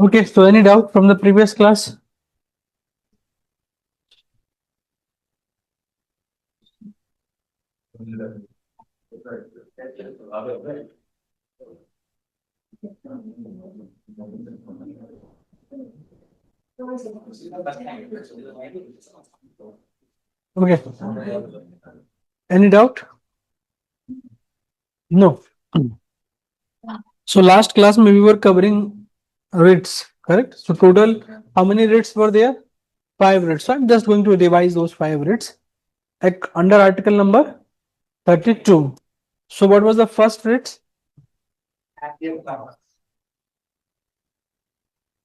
Okay, so any doubt from the previous class? Okay. Any doubt? No. So last class maybe we were covering writs, correct? So total, how many writs were there? 5 writs. So I'm just going to revise those 5 writs. Under article number 32. So what was the first writ?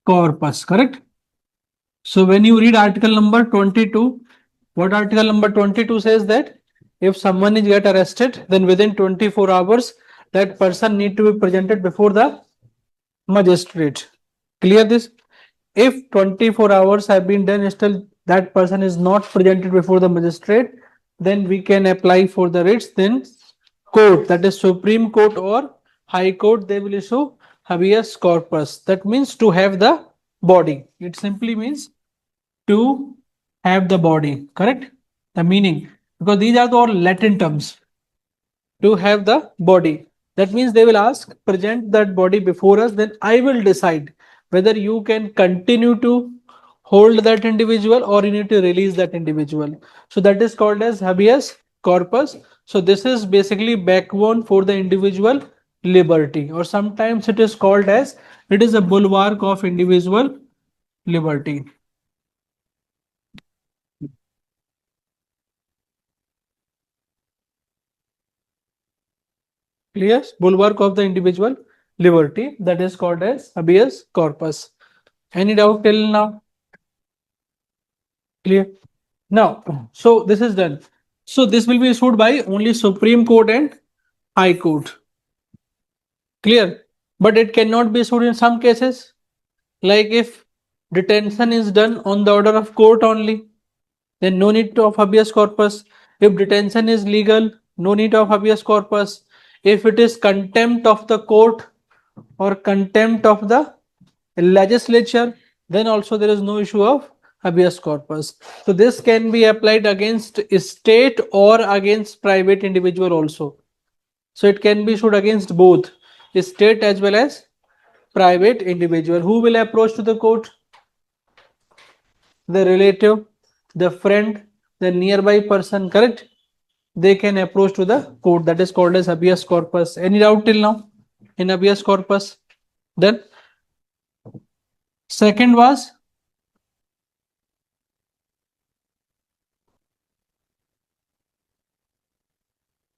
Corpus, correct? So when you read article number 22, what article number 22 says that if someone is get arrested, then within 24 hours, that person need to be presented before the magistrate. Clear this? If 24 hours have been done, still that person is not presented before the magistrate, then we can apply for the writs. Then court, that is Supreme Court or High Court, they will issue habeas corpus. That means to have the body. It simply means to have the body, correct? The meaning, because these are the all Latin terms. To have the body. That means they will ask, present that body before us, then I will decide whether you can continue to hold that individual or you need to release that individual. So that is called as habeas corpus. So this is basically backbone for the individual liberty, or sometimes it is called as, it is a bulwark of individual liberty. Clear? Bulwark of the individual liberty, that is called as habeas corpus. Any doubt till now? Clear? Now, so this is done. So this will be issued by only Supreme Court and High Court. Clear? But it cannot be issued in some cases. Like if detention is done on the order of court only, then no need of habeas corpus. If detention is legal, no need of habeas corpus. If it is contempt of the court or contempt of the legislature, then also there is no issue of habeas corpus. So this can be applied against state or against private individual also. So it can be issued against both state as well as private individual. Who will approach to the court? The relative, the friend, the nearby person, correct? They can approach to the court. That is called as habeas corpus. Any doubt till now in habeas corpus? Then second was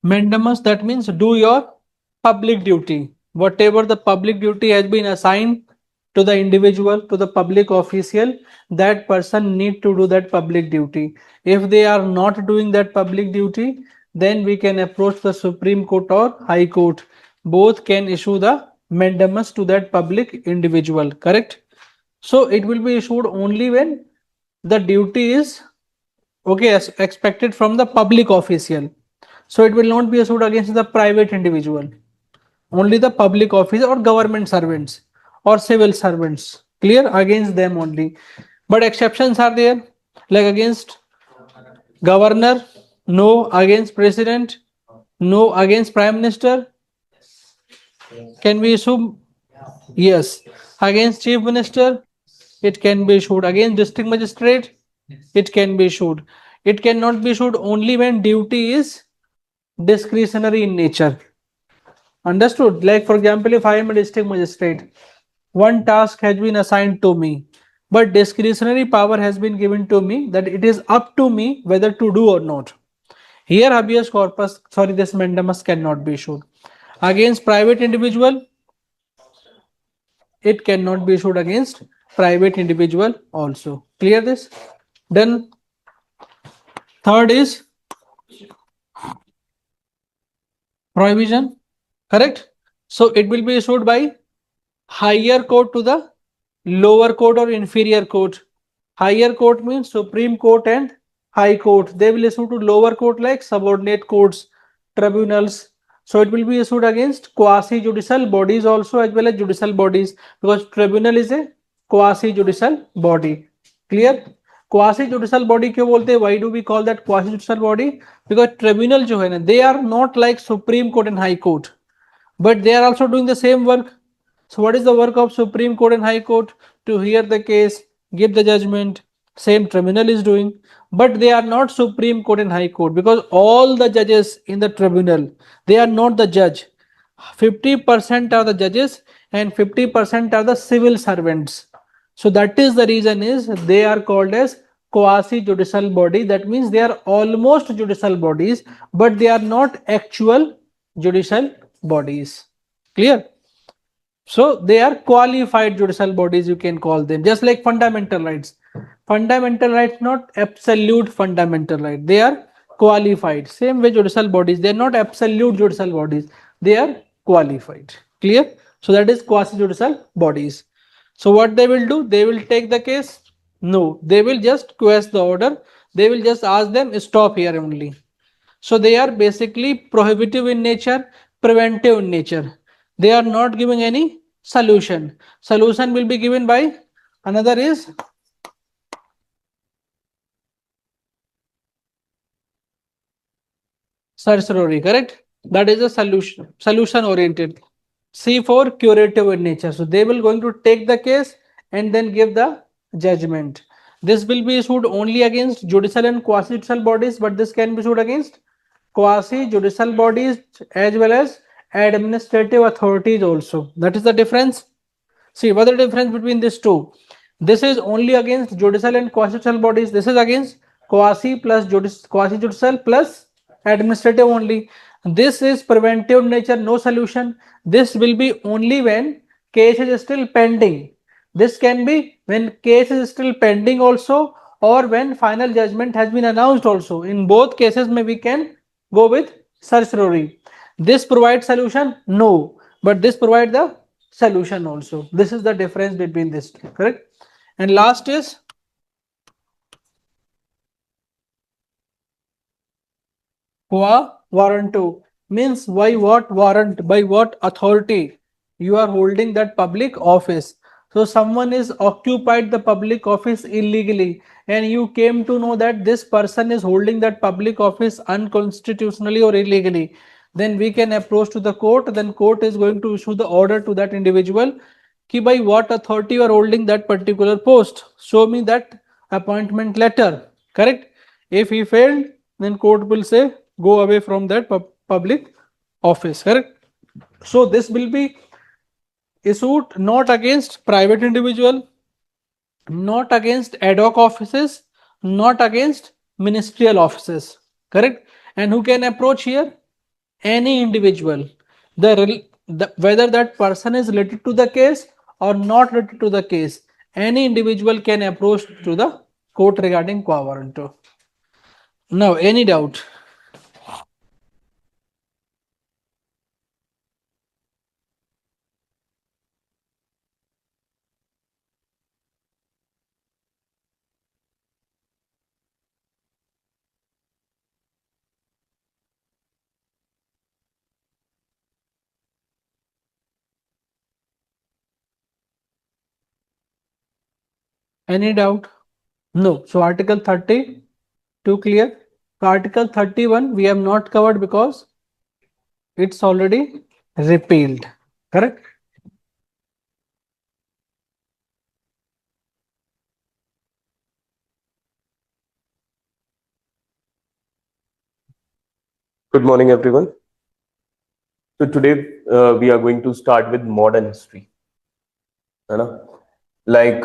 mandamus. That means do your public duty. Whatever the public duty has been assigned to the individual, to the public official, that person need to do that public duty. If they are not doing that public duty, then we can approach the Supreme Court or High Court. Both can issue the mandamus to that public individual, correct? So it will be issued only when the duty is okay as expected from the public official. So it will not be issued against the private individual. Only the public office or government servants or civil servants. Clear? Against them only. But exceptions are there, like against governor, no. Against president, no. Against prime minister, can we issue? Yes. Against chief minister, it can be issued. Against district magistrate, it can be issued. It cannot be issued only when duty is discretionary in nature. Understood? Like for example, if I am a district magistrate, one task has been assigned to me, but discretionary power has been given to me that it is up to me whether to do or not. Here habeas corpus, sorry, this mandamus cannot be issued. Against private individual, it cannot be issued against private individual also. Clear this? Then third is prohibition, correct? So it will be issued by higher court to the lower court or inferior court. Higher court means Supreme Court and High Court. They will issue to lower court like subordinate courts, tribunals. So it will be issued against quasi-judicial bodies also as well as judicial bodies, because tribunal is a quasi judicial body. Clear. Quasi judicial body क्यों बोलते हैं? Why do we call that quasi judicial body? Because tribunal जो है ना, they are not like Supreme Court and High Court, but they are also doing the same work. So what is the work of Supreme Court and High Court? To hear the case, give the judgment. Same tribunal is doing, but they are not Supreme Court and High Court, because all the judges in the tribunal, they are not the judge. 50% are the judges and 50% are the civil servants. So that is the reason is they are called as quasi judicial body. That means they are almost judicial bodies, but they are not actual judicial bodies. Clear? So they are qualified judicial bodies, you can call them, just like fundamental rights. Fundamental rights, not absolute fundamental right. They are qualified. Same way judicial bodies, they are not absolute judicial bodies. They are qualified. Clear? So that is quasi judicial bodies. So what they will do? They will take the case? No. They will just quash the order. They will just ask them stop here only. So they are basically prohibitive in nature, preventive in nature. They are not giving any solution. Solution will be given by another is certiorari, correct? That is a solution oriented. C for curative in nature. So they will going to take the case and then give the judgment. This will be issued only against judicial and quasi judicial bodies, but this can be issued against quasi judicial bodies as well as administrative authorities also. That is the difference. See, what is the difference between these two? This is only against judicial and quasi judicial bodies. This is against quasi plus quasi judicial plus administrative only. This is preventive nature, no solution. This will be only when case is still pending. This can be when case is still pending also, or when final judgment has been announced also. In both cases, we can go with certiorari. This provides solution? No. But this provides the solution also. This is the difference between this two, correct? And last is qua warranto, means by what warrant, by what authority you are holding that public office. So someone is occupied the public office illegally, and you came to know that this person is holding that public office unconstitutionally or illegally. Then we can approach to the court. Then court is going to issue the order to that individual कि by what authority you are holding that particular post. Show me that appointment letter. Correct? If he failed, then court will say go away from that public office. Correct? So this will be issued not against private individual, not against ad hoc offices, not against ministerial offices. Correct? And who can approach here? Any individual. Whether that person is related to the case or not related to the case, any individual can approach to the court regarding quo warranto. Now, any doubt? Any doubt? No. So Article 30, too clear. Article 31 we have not covered because it's already repealed. Correct? Good morning, everyone. So today we are going to start with modern history. You know, like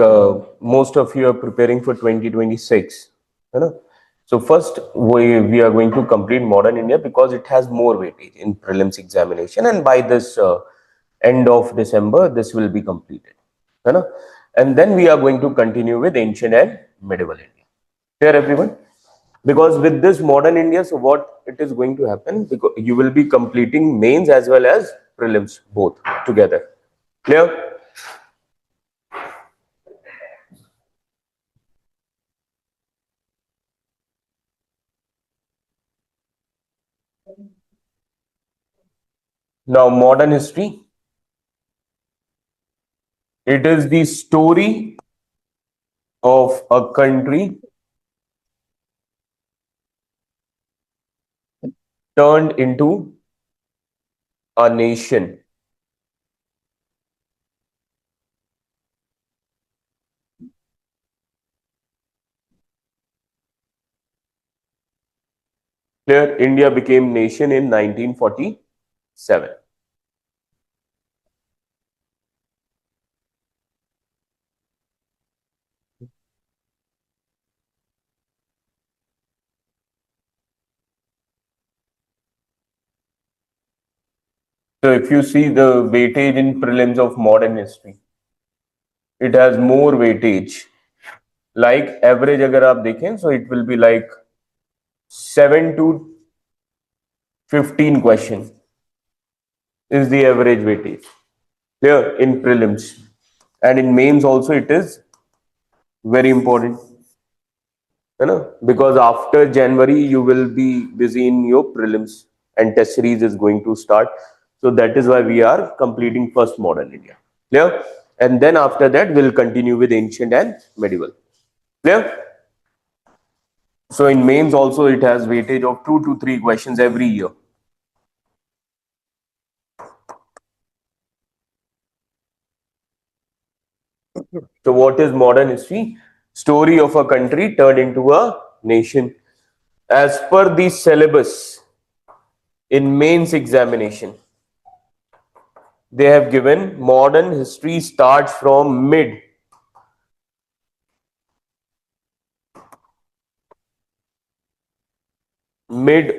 most of you are preparing for 2026. You know, so first we are going to complete modern India because it has more weightage in prelims examination, and by this end of December, this will be completed. You know, and then we are going to continue with ancient and medieval India. Clear, everyone? Because with this modern India, so what it is going to happen, because you will be completing mains as well as prelims both together. Clear? Now modern history. It is the story of a country turned into a nation. Here, India became nation in 1947. So if you see the weightage in prelims of modern history, it has more weightage. Like average अगर आप देखें, so it will be like 7 to 15 question is the average weightage here in prelims, and in mains also it is very important, you know, because after January you will be busy in your prelims and test series is going to start. So that is why we are completing first modern India. Clear? And then after that we'll continue with ancient and medieval. Clear? So in mains also it has weightage of 2 to 3 questions every year. So what is modern history? Story of a country turned into a nation. As per the syllabus in mains examination, they have given modern history starts from mid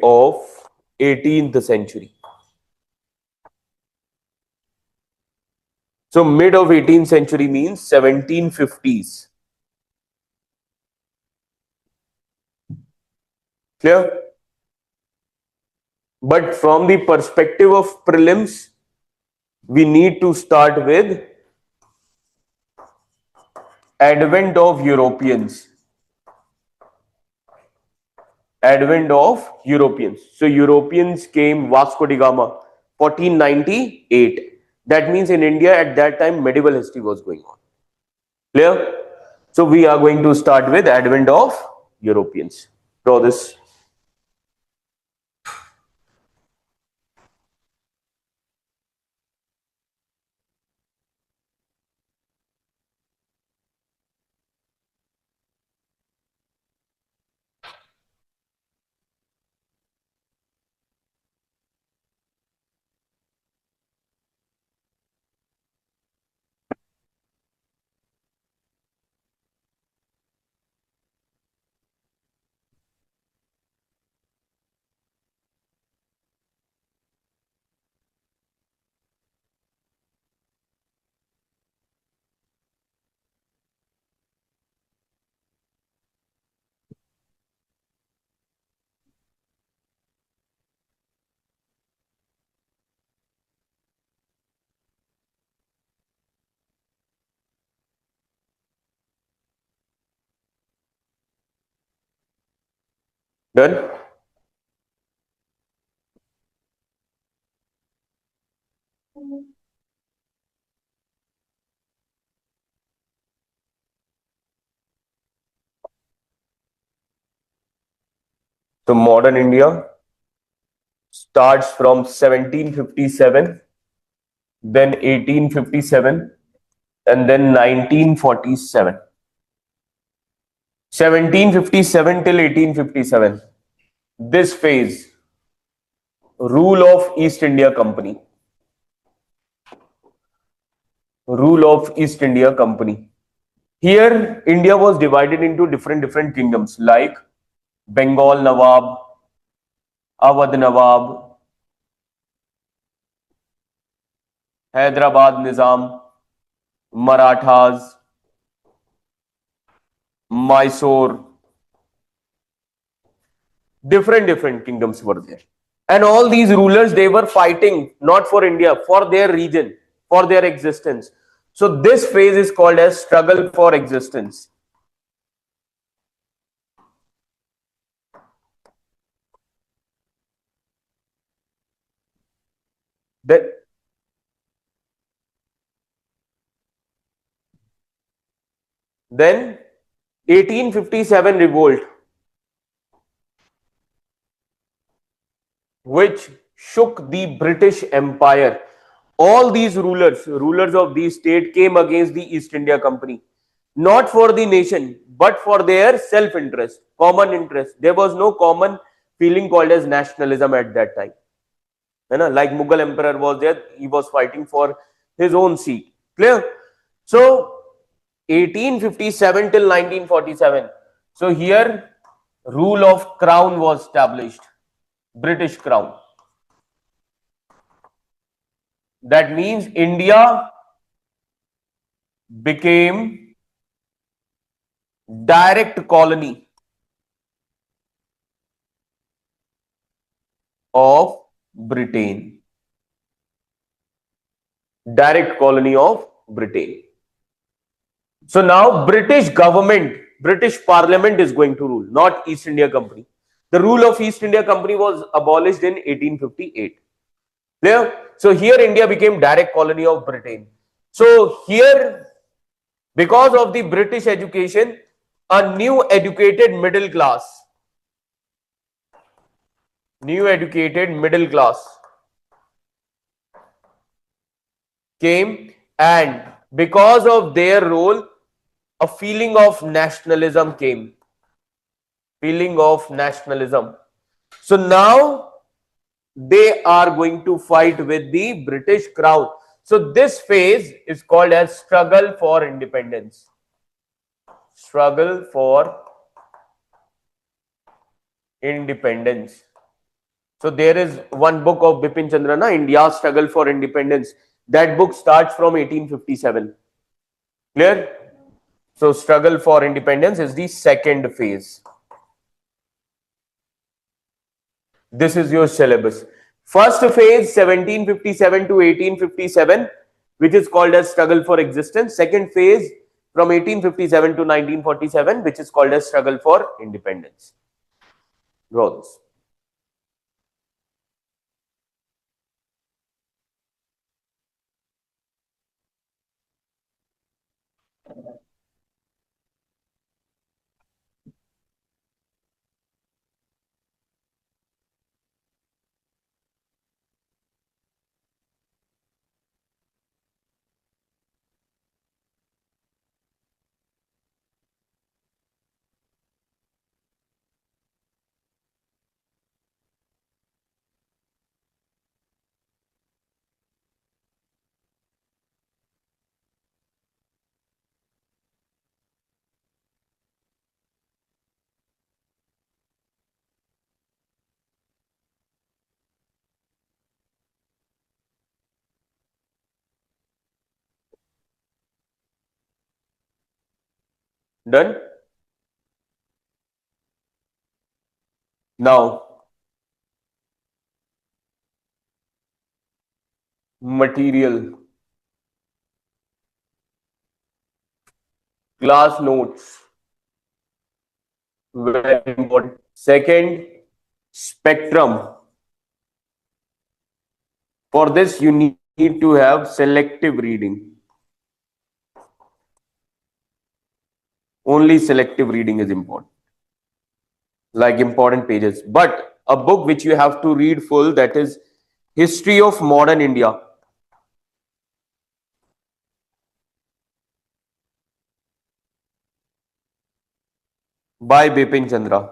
of 18th century. So mid of 18th century means 1750s. Clear? But from the perspective of prelims, we need to start with advent of Europeans. Advent of Europeans. So Europeans came Vasco da Gama, 1498. That means in India at that time medieval history was going on. Clear? So we are going to start with advent of Europeans. Draw this. Done? So modern India starts from 1757, then 1857, and then 1947. 1757 till 1857. This phase, rule of East India Company. Rule of East India Company. Here, India was divided into different kingdoms like Bengal Nawab, Awadh Nawab, Hyderabad Nizam, Marathas, Mysore, different kingdoms were there. And all these rulers, they were fighting not for India, for their region, for their existence. So this phase is called as struggle for existence. That Then 1857 revolt, which shook the British Empire. All these rulers of the state came against the East India Company, not for the nation, but for their self-interest, common interest. There was no common feeling called as nationalism at that time. Like Mughal Emperor was there, he was fighting for his own seat. Clear? So 1857 till 1947. So here rule of crown was established, British crown. That means India became direct colony of Britain. Direct colony of Britain. So now British government, British Parliament is going to rule, not East India Company. The rule of East India Company was abolished in 1858. Clear? So here India became direct colony of Britain. So here, because of the British education, a new educated middle class came, and because of their role, a feeling of nationalism came. Feeling of nationalism. So now they are going to fight with the British crown. So this phase is called as struggle for independence. Struggle for independence. So there is one book of Bipin Chandra, India's Struggle for Independence. That book starts from 1857. Clear? So struggle for independence is the second phase. This is your syllabus. First phase 1757 to 1857, which is called as struggle for existence. Second phase from 1857 to 1947, which is called as struggle for independence. Growths. Done? Now, material. Class notes. Very important. Second, spectrum. For this, you need to have selective reading. Only selective reading is important. Like important pages. But a book which you have to read full, that is History of Modern India. By Bipin Chandra.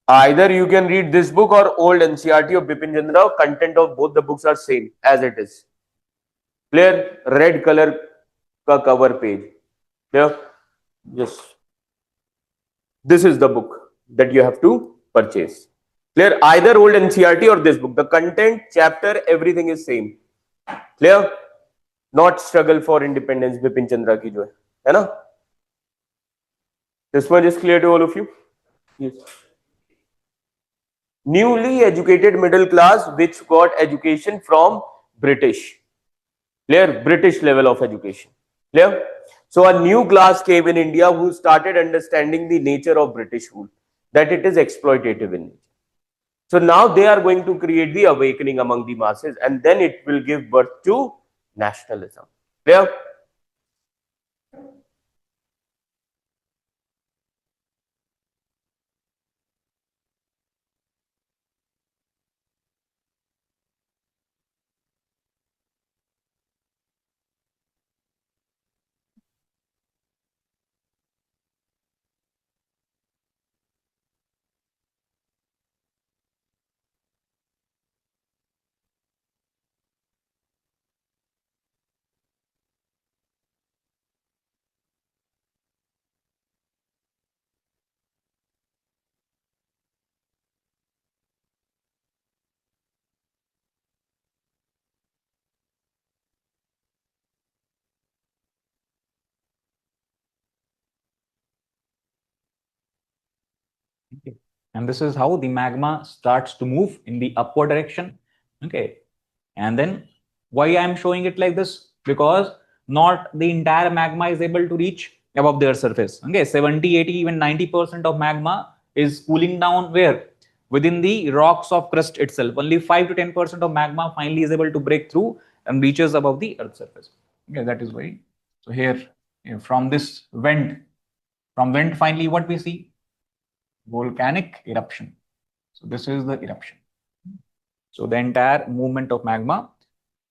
Either you can read this book or old NCRT of Bipin Chandra. Content of both the books are same as it is. Clear? Red color ka cover page. Clear? Yes. This is the book that you have to purchase. Clear? Either old NCRT or this book. The content, chapter, everything is same. Clear? Not struggle for independence. Bipin Chandra ki jo hai na? This one is clear to all of you? Yes. Newly educated middle class which got education from British. Clear? British level of education. Clear? So a new class came in India who started understanding the nature of British rule, that it is exploitative in nature. So now they are going to create the awakening among the masses, and then it will give birth to nationalism. Clear? And this is how the magma starts to move in the upward direction. Okay. And then why I'm showing it like this? Because not the entire magma is able to reach above their surface. Okay. 70, 80, even 90% of magma is cooling down where? Within the rocks of crust itself. Only 5 to 10% of magma finally is able to break through and reaches above the earth's surface. Okay. That is why. So here, from this vent, from vent finally what we see? Volcanic eruption. So this is the eruption. So the entire movement of magma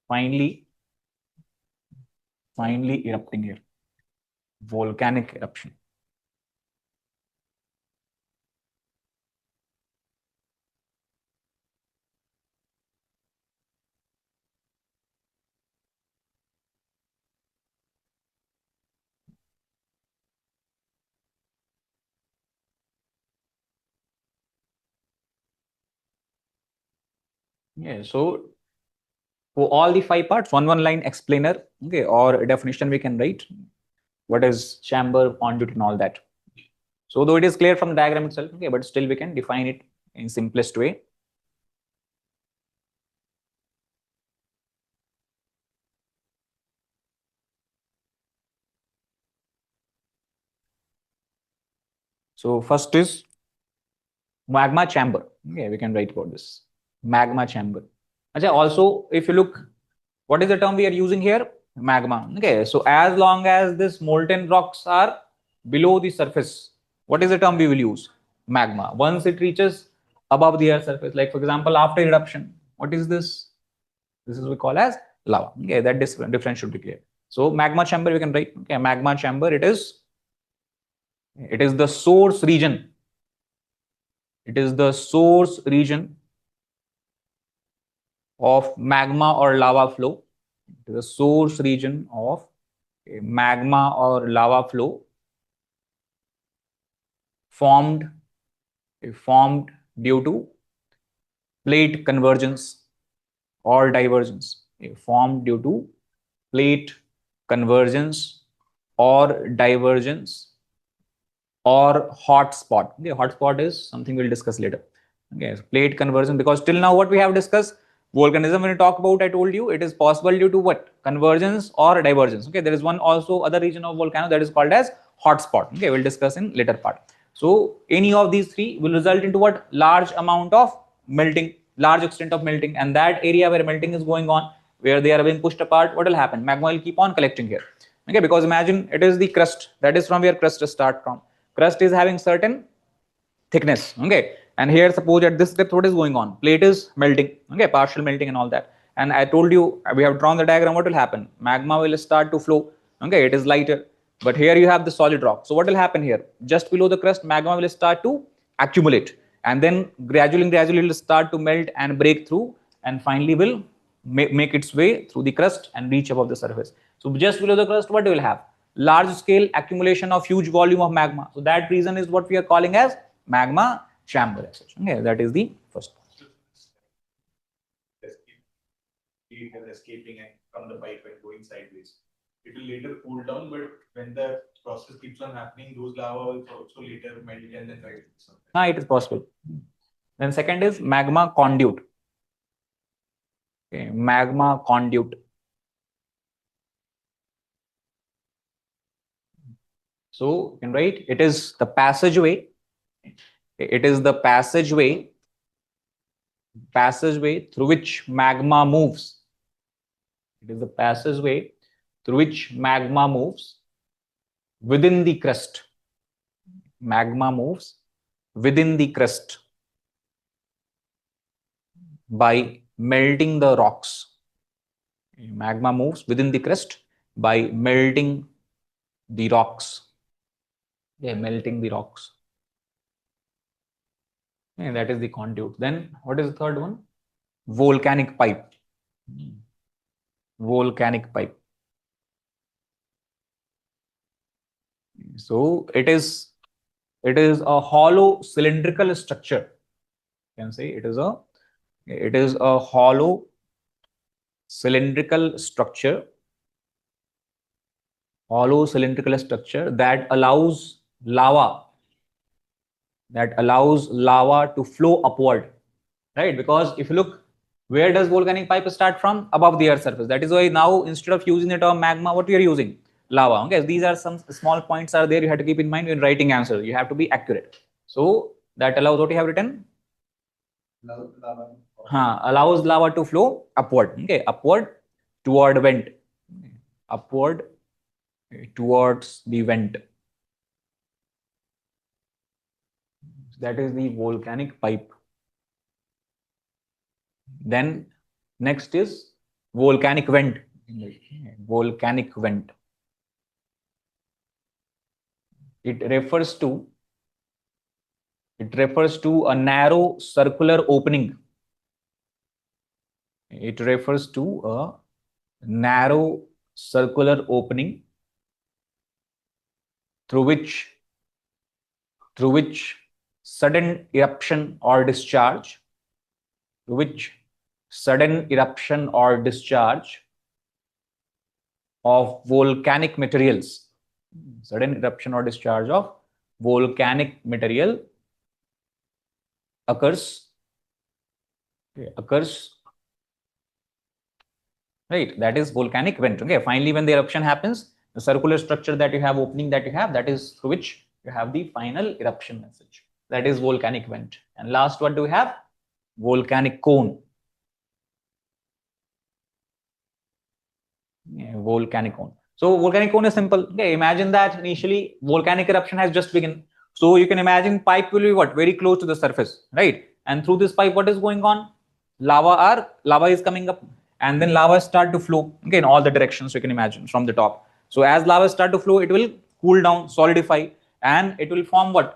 finally erupting here. Volcanic eruption. Yeah, so for all the 5 parts, one line explainer, okay, or definition we can write. What is chamber, conduit, and all that. So though it is clear from the diagram itself, okay, but still we can define it in simplest way. So first is magma chamber. Okay, we can write about this. Magma chamber. Also, if you look, what is the term we are using here? Magma. Okay, so as long as this molten rocks are below the surface, what is the term we will use? Magma. Once it reaches above the earth surface, like for example, after eruption, what is this? This is we call as lava. Okay, that difference should be clear. So magma chamber we can write. Okay, magma chamber. It is the source region. It is the source region of magma or lava flow. It is the source region of magma or lava flow formed due to plate convergence or divergence. Formed due to plate convergence or divergence or hotspot. Okay, hotspot is something we'll discuss later. Okay, so plate conversion, because till now what we have discussed, volcanism, when we talk about, I told you it is possible due to what? Convergence or divergence. Okay, there is one also other region of volcano that is called as hotspot. Okay, we'll discuss in later part. So any of these three will result into what? Large amount of melting, large extent of melting, and that area where melting is going on, where they are being pushed apart, what will happen? Magma will keep on collecting here. Okay, because imagine it is the crust, that is from where crust start from. Crust is having certain thickness. Okay, and here suppose at this depth what is going on? Plate is melting. Okay, partial melting and all that. And I told you, we have drawn the diagram. What will happen? Magma will start to flow. Okay, it is lighter, but here you have the solid rock. So what will happen here? Just below the crust, magma will start to accumulate, and then gradually it will start to melt and break through, and finally will make its way through the crust and reach above the surface. So just below the crust, what you will have? Large scale accumulation of huge volume of magma. So that reason is what we are calling as magma chamber. Okay, that is the first part. Heat is escaping and from the pipe and going sideways. It will later cool down, but when the process keeps on happening, those lava will also later melt and then rise. It is possible. Then second is magma conduit. Okay, magma conduit. So you can write, it is the passageway. It is the passageway through which magma moves. It is the passageway through which magma moves within the crust. Magma moves within the crust by melting the rocks. Magma moves within the crust by melting the rocks. Yeah, melting the rocks. Yeah, that is the conduit. Then what is the third one? Volcanic pipe. Volcanic pipe. So it is a hollow cylindrical structure. You can say it is a hollow cylindrical structure. Hollow cylindrical structure that allows lava that allows lava to flow upward, right? Because if you look, where does volcanic pipe start from? Above the earth's surface. That is why now instead of using the term magma, what we are using? Lava. Okay, these are some small points are there you have to keep in mind when writing answer. You have to be accurate. So that allows what you have written? Allows lava to flow upward. Okay, upward toward vent. Upward towards the vent. That is the volcanic pipe. Then next is volcanic vent. Volcanic vent. It refers to a narrow circular opening. It refers to a narrow circular opening through which sudden eruption or discharge of volcanic materials, occurs, right? That is volcanic vent. Okay, finally when the eruption happens, the circular structure that you have, opening that you have, that is through which you have the final eruption message. That is volcanic vent. And last, what do we have? Volcanic cone. Volcanic cone. So volcanic cone is simple. Okay, imagine that initially volcanic eruption has just begun. So you can imagine pipe will be what? Very close to the surface, right? And through this pipe, what is going on? Lava is coming up, and then lava start to flow. Okay, in all the directions you can imagine from the top. So as lava start to flow, it will cool down, solidify, and it will form what?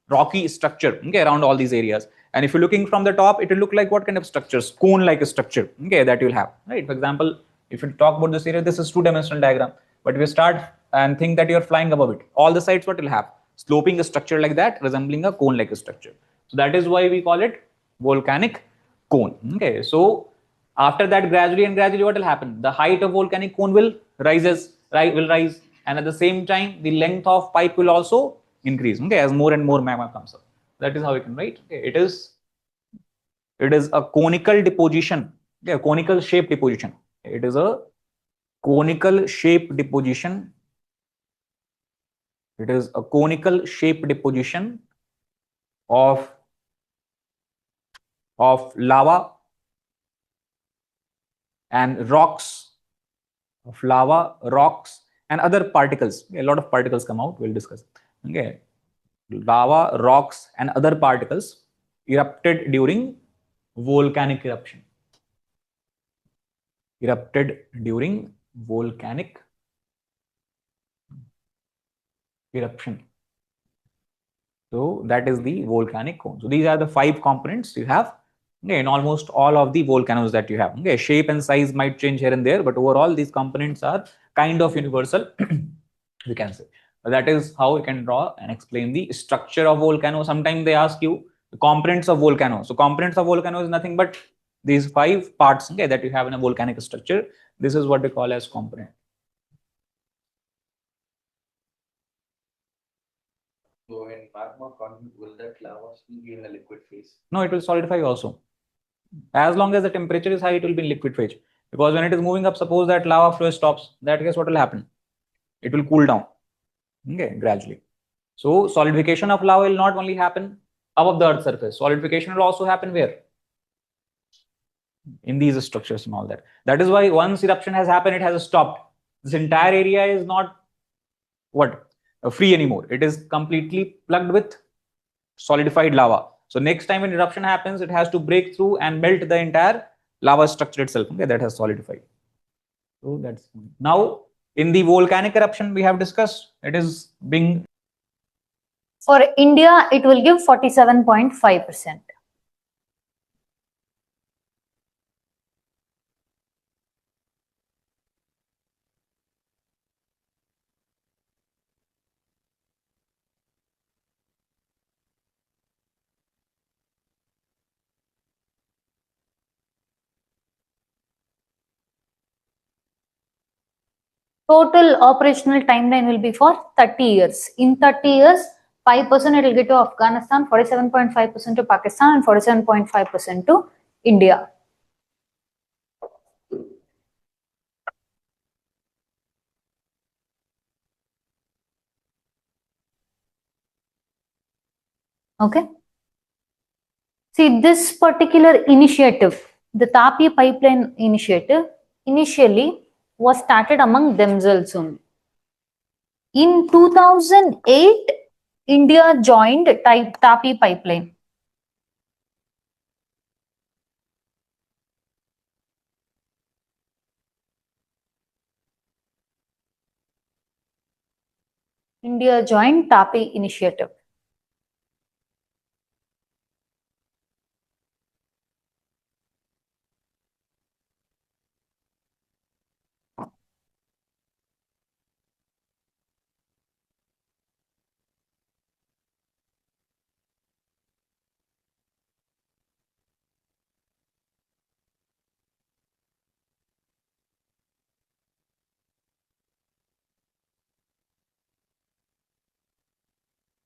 Rocky structure, okay, around all these areas. And if you're looking from the top, it will look like what kind of structures? Cone like a structure, okay, that you'll have, right? For example, if you talk about this area, this is two-dimensional diagram. But if you start and think that you're flying above it, all the sides what will have? Sloping a structure like that, resembling a cone like a structure. So that is why we call it volcanic cone. Okay, so after that, gradually what will happen? The height of volcanic cone will rise, and at the same time, the length of pipe will also increase. Okay, as more and more magma comes up. That is how we can write. Okay, it is a conical deposition. Okay, a conical shape deposition. It is a conical shape deposition. It is a conical shape deposition of lava and rocks, and other particles. Okay, a lot of particles come out. We'll discuss. Okay, lava, rocks, and other particles erupted during volcanic eruption. So that is the volcanic cone. So these are the 5 components you have, okay, in almost all of the volcanoes that you have. Okay, shape and size might change here and there, but overall these components are kind of universal, we can say. That is how you can draw and explain the structure of volcano. Sometimes they ask you the components of volcano. So components of volcano is nothing but these 5 parts, okay, that you have in a volcanic structure. This is what we call as component. So in magma, will that lava still be in a liquid phase? No, it will solidify also. As long as the temperature is high, it will be in liquid phase. Because when it is moving up, suppose that lava flow stops, that case what will happen? It will cool down, okay, gradually. So solidification of lava will not only happen above the earth's surface, solidification will also happen where? In these structures and all that. That is why once eruption has happened, it has stopped. This entire area is not what? Free anymore. It is completely plugged with solidified lava. So next time when eruption happens, it has to break through and melt the entire lava structure itself, okay, that has solidified. So that's now in the volcanic eruption we have discussed, it is being. For India, it will give 47.5%. Total operational timeline will be for 30 years. In 30 years, 5% it will get to Afghanistan, 47.5% to Pakistan, and 47.5% to India. Okay. See, this particular initiative, the Tapi Pipeline Initiative, initially was started among themselves only. In 2008, India joined Tapi Pipeline. India joined Tapi Initiative.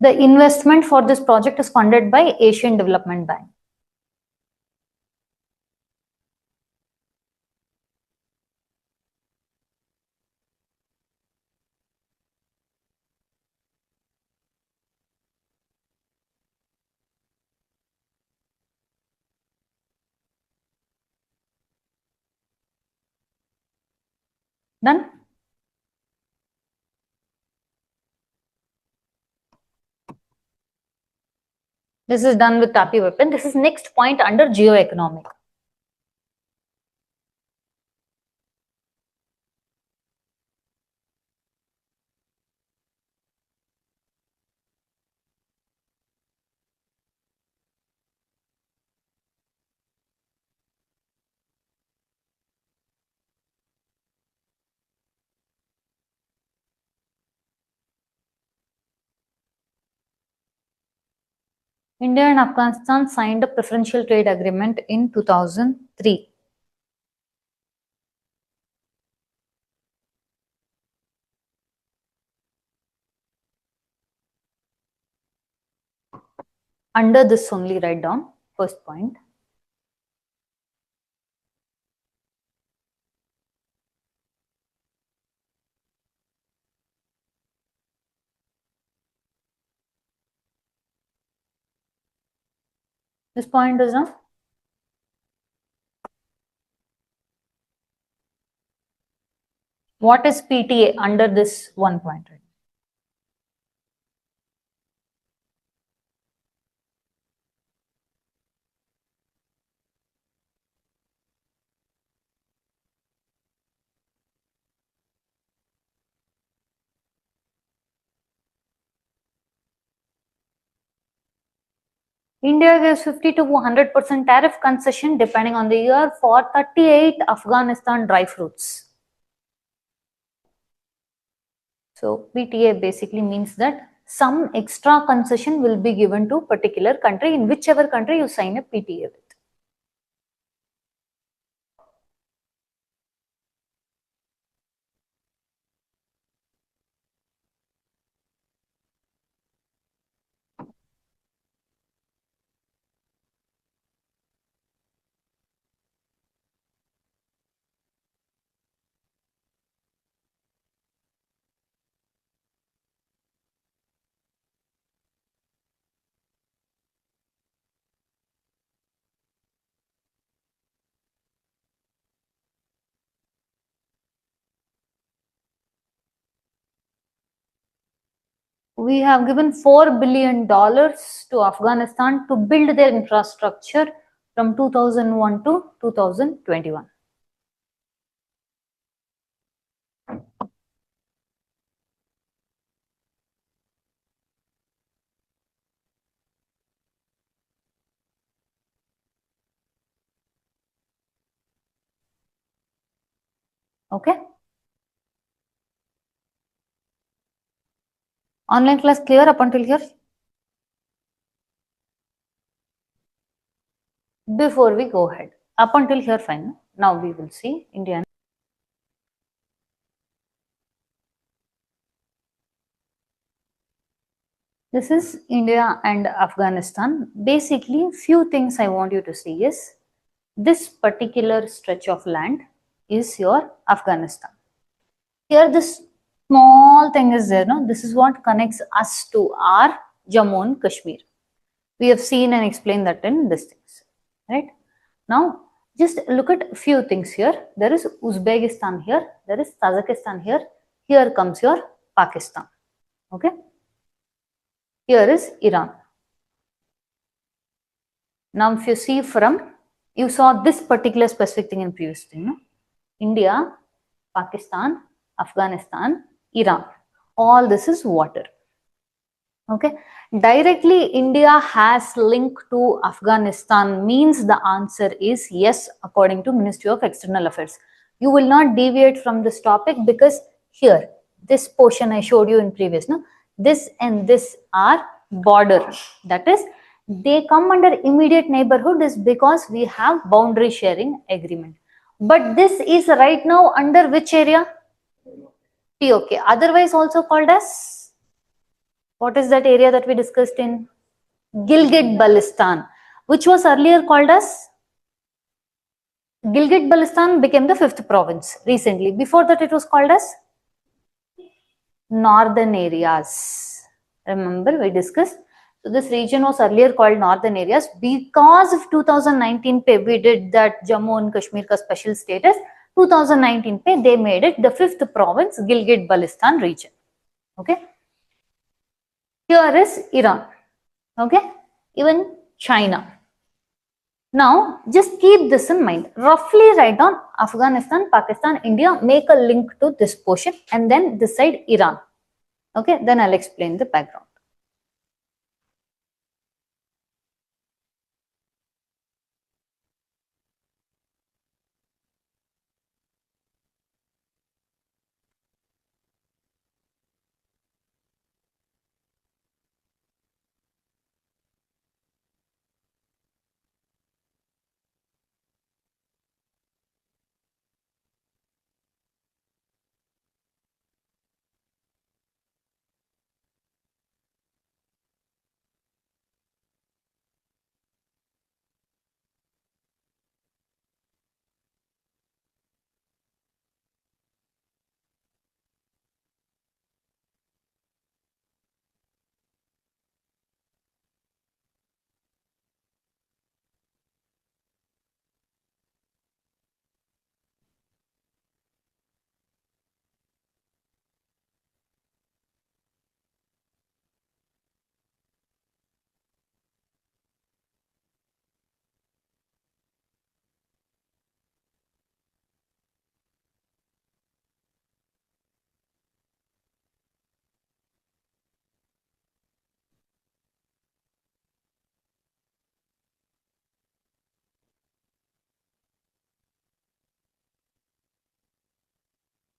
The investment for this project is funded by Asian Development Bank. Done? This is done with Tapi weapon. This is next point under geoeconomic. India and Afghanistan signed a preferential trade agreement in 2003. Under this only write down first point. This point is done. What is PTA under this one point? India gives 50 to 100% tariff concession depending on the year for 38 Afghanistan dry fruits. So PTA basically means that some extra concession will be given to particular country in whichever country you sign a PTA with. We have given $4 billion to Afghanistan to build their infrastructure from 2001 to 2021. Okay. Online class clear up until here? Before we go ahead, up until here fine. Now we will see Indian. This is India and Afghanistan. Basically, few things I want you to see is this particular stretch of land is your Afghanistan. Here this small thing is there, no? This is what connects us to our Jammu and Kashmir. We have seen and explained that in this things, right? Now, just look at a few things here. There is Uzbekistan here, there is Tajikistan here, here comes your Pakistan, okay? Here is Iran. Now, if you see from, you saw this particular specific thing in previous thing, no? India, Pakistan, Afghanistan, Iran. All this is water. Okay. Directly India has link to Afghanistan means the answer is yes, according to Ministry of External Affairs. You will not deviate from this topic because here, this portion I showed you in previous, no? This and this are border. That is, they come under immediate neighborhood is because we have boundary sharing agreement. But this is right now under which area? POK. Otherwise also called as, what is that area that we discussed in? Gilgit-Baltistan, which was earlier called as, Gilgit-Baltistan became the 5th province recently. Before that it was called as northern areas. Remember we discussed. So this region was earlier called northern areas because of 2019 pay we did that Jammu and Kashmir ka special status. 2019 pay they made it the 5th province, Gilgit-Baltistan region. Okay. Here is Iran. Okay. Even China. Now just keep this in mind. Roughly write down Afghanistan, Pakistan, India, make a link to this portion and then this side Iran. Okay, then I'll explain the background.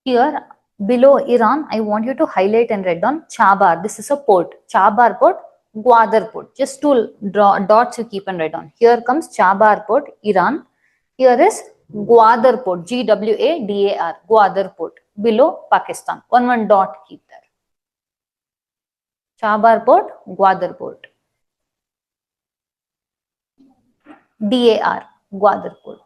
Here below Iran, I want you to highlight and write down Chabar. This is a port. Chabar port, Gwadar port. Just two dots you keep and write down. Here comes Chabar port, Iran. Here is Gwadar port, Gwadar, Gwadar port. Below Pakistan. One dot keep there. Chabar port, Gwadar port. Gwadar port.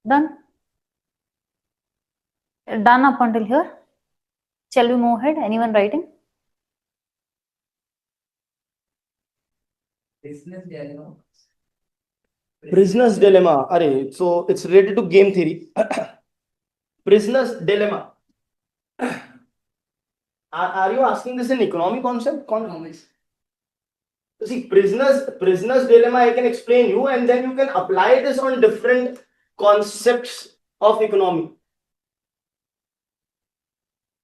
Done? Done up until here? Shall we move ahead? Anyone writing? Prisoner's dilemma. Array, so it's related to game theory. Prisoner's dilemma. Are you asking this in economic concept? Economics. See, prisoner's dilemma, I can explain you, and then you can apply this on different concepts of economy.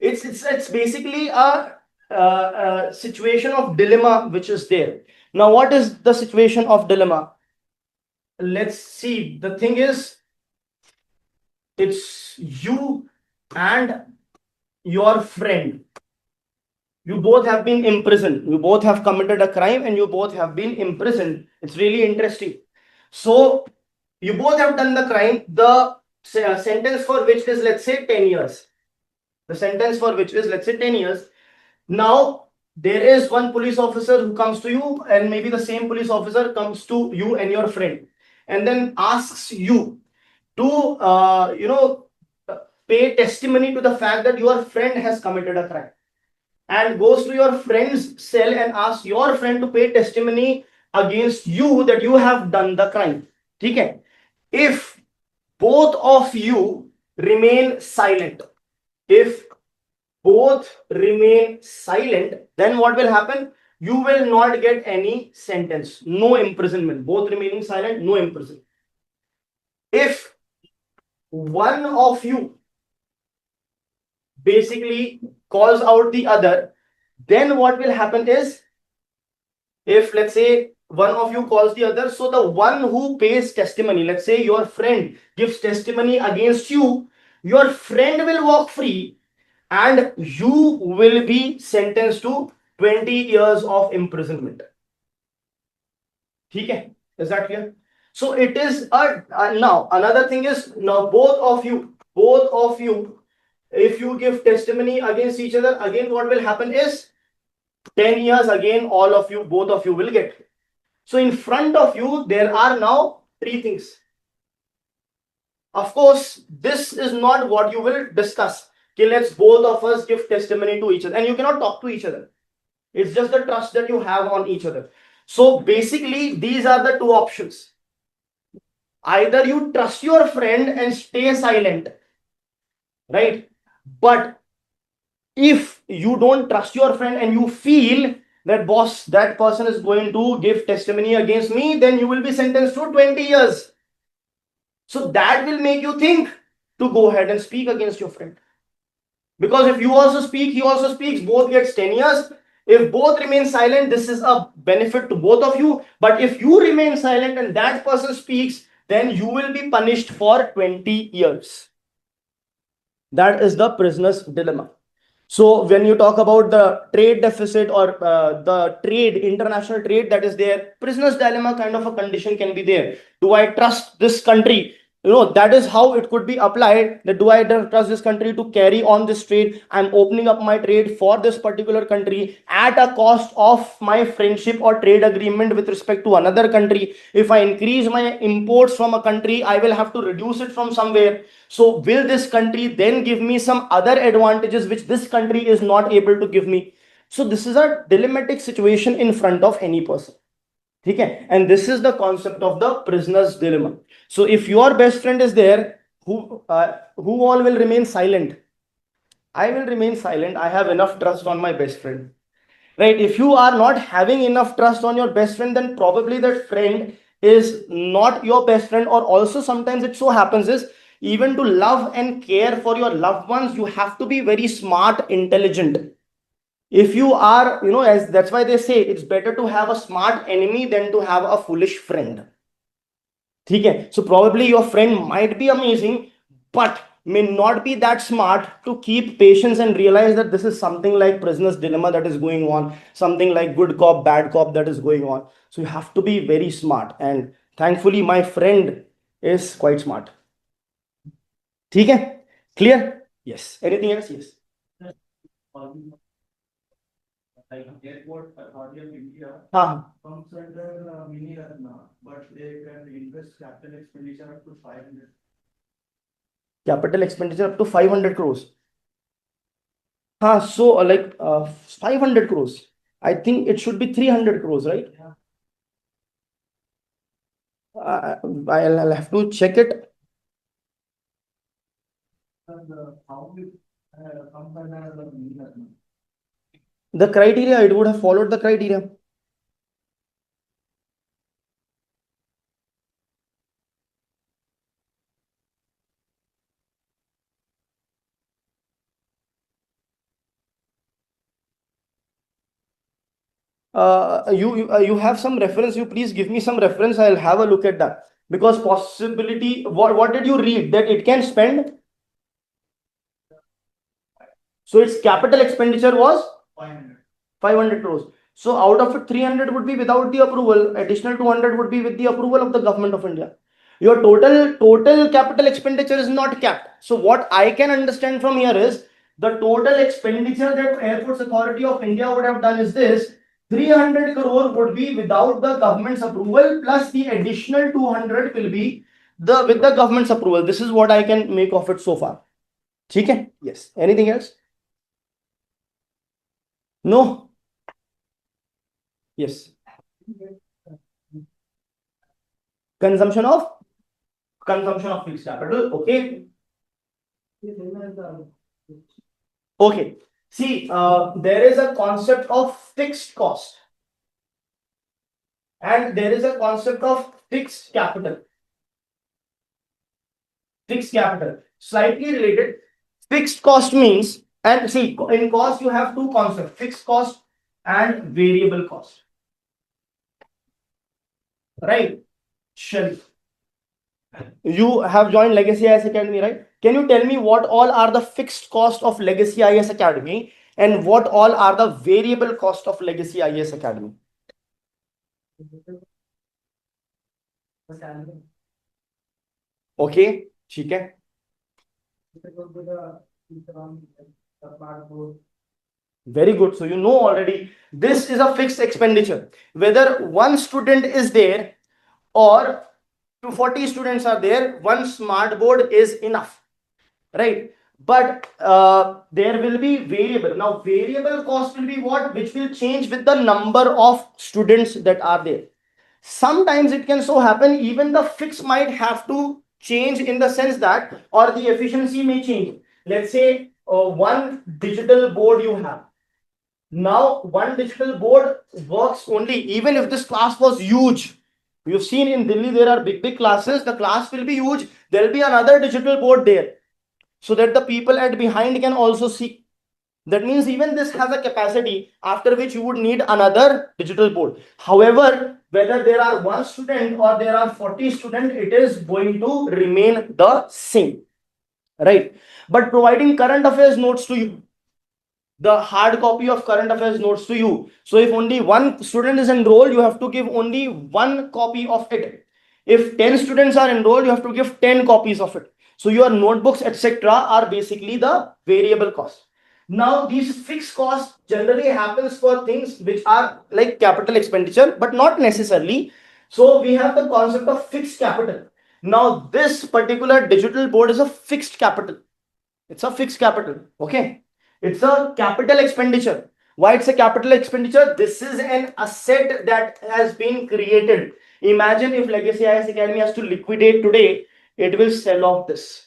It's basically a situation of dilemma which is there. Now, what is the situation of dilemma? Let's see. The thing is, it's you and your friend. You both have been imprisoned. You both have committed a crime and you both have been imprisoned. It's really interesting. So you both have done the crime. The sentence for which is, let's say, 10 years. The sentence for which is, let's say, 10 years. Now, there is one police officer who comes to you, and maybe the same police officer comes to you and your friend, and then asks you to, pay testimony to the fact that your friend has committed a crime, and goes to your friend's cell and asks your friend to pay testimony against you that you have done the crime. Okay? If both of you remain silent, if both remain silent, then what will happen? You will not get any sentence, no imprisonment. Both remaining silent, no imprisonment. If one of you basically calls out the other, then what will happen is, if let's say one of you calls the other, so the one who pays testimony, let's say your friend gives testimony against you, your friend will walk free and you will be sentenced to 20 years of imprisonment. Okay, is that clear? So it is now another thing is, now both of you, if you give testimony against each other, again what will happen is 10 years again, all of you, both of you will get. So in front of you, there are now three things. Of course, this is not what you will discuss. Okay, let's both of us give testimony to each other, and you cannot talk to each other. It's just the trust that you have on each other. So basically, these are the two options. Either you trust your friend and stay silent, right? But if you don't trust your friend and you feel that boss, that person is going to give testimony against me, then you will be sentenced to 20 years. So that will make you think to go ahead and speak against your friend. Because if you also speak, he also speaks, both gets 10 years. If both remain silent, this is a benefit to both of you. But if you remain silent and that person speaks, then you will be punished for 20 years. That is the prisoner's dilemma. So when you talk about the trade deficit or the trade, international trade that is there, prisoner's dilemma kind of a condition can be there. Do I trust this country? That is how it could be applied. That do I trust this country to carry on this trade? I'm opening up my trade for this particular country at a cost of my friendship or trade agreement with respect to another country. If I increase my imports from a country, I will have to reduce it from somewhere. So will this country then give me some other advantages which this country is not able to give me? So this is a dilemmatic situation in front of any person. Okay? And this is the concept of the prisoner's dilemma. So if your best friend is there, who all will remain silent? I will remain silent. I have enough trust on my best friend. Right? If you are not having enough trust on your best friend, then probably that friend is not your best friend. Or also sometimes it so happens is, even to love and care for your loved ones, you have to be very smart, intelligent. If you are, as that's why they say it's better to have a smart enemy than to have a foolish friend. Okay? So probably your friend might be amazing, but may not be that smart to keep patience and realize that this is something like prisoner's dilemma that is going on, something like good cop, bad cop that is going on. So you have to be very smart. And thankfully, my friend is quite smart. Okay? Clear? Yes. Anything else? Yes. Like airport authority of India comes under mini Ratna, but they can invest capital expenditure up to 500. Capital expenditure up to 500 crores. So like 500 crores. I think it should be 300 crores, right? I'll have to check it. How will come under the mini Ratna? The criteria, it would have followed the criteria. You have some reference, you please give me some reference, I'll have a look at that. Because possibility, what did you read? That it can spend? So its capital expenditure was? 500. 500 crores. So out of it, 300 would be without the approval. Additional 200 would be with the approval of the government of India. Your total capital expenditure is not capped. So what I can understand from here is the total expenditure that Airports Authority of India would have done is this: 300 crore would be without the government's approval, plus the additional 200 will be with the government's approval. This is what I can make of it so far. Okay? Yes. Anything else? No? Yes. Consumption of fixed capital. Okay. Okay. See, there is a concept of fixed cost, and there is a concept of fixed capital. Fixed capital, slightly related. Fixed cost means, and see, in cost you have two concepts: fixed cost and variable cost. Right? Sharif, you have joined Legacy IAS Academy, right? Can you tell me what all are the fixed cost of Legacy IAS Academy and what all are the variable cost of Legacy IAS Academy? Okay, ठीक है. Very good. So you know already this is a fixed expenditure. Whether one student is there or 240 students are there, one smart board is enough, right? But there will be variable. Now variable cost will be what? Which will change with the number of students that are there. Sometimes it can so happen even the fix might have to change in the sense that, or the efficiency may change. Let's say one digital board you have. Now one digital board works only, even if this class was huge. You've seen in Delhi there are big classes, the class will be huge, there will be another digital board there so that the people at behind can also see. That means even this has a capacity after which you would need another digital board. However, whether there are one student or there are 40 students, it is going to remain the same, right? But providing current affairs notes to you, the hard copy of current affairs notes to you. So if only one student is enrolled, you have to give only one copy of it. If 10 students are enrolled, you have to give 10 copies of it. So your notebooks, etc., are basically the variable cost. Now these fixed costs generally happens for things which are like capital expenditure, but not necessarily. So we have the concept of fixed capital. Now this particular digital board is a fixed capital. It's a fixed capital. Okay. It's a capital expenditure. Why it's a capital expenditure? This is an asset that has been created. Imagine if Legacy IAS Academy has to liquidate today, it will sell off this.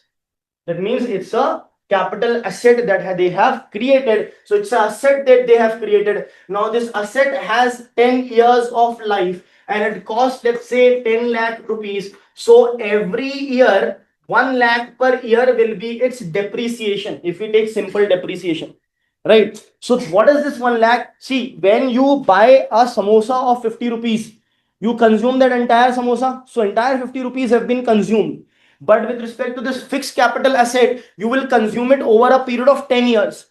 That means it's a capital asset that they have created. So it's an asset that they have created. Now this asset has 10 years of life and it costs, let's say, 10 lakh rupees. So every year 1 lakh per year will be its depreciation if we take simple depreciation, right? So what is this 1 lakh? See, when you buy a samosa of 50 rupees, you consume that entire samosa, so entire 50 rupees have been consumed. But with respect to this fixed capital asset, you will consume it over a period of 10 years.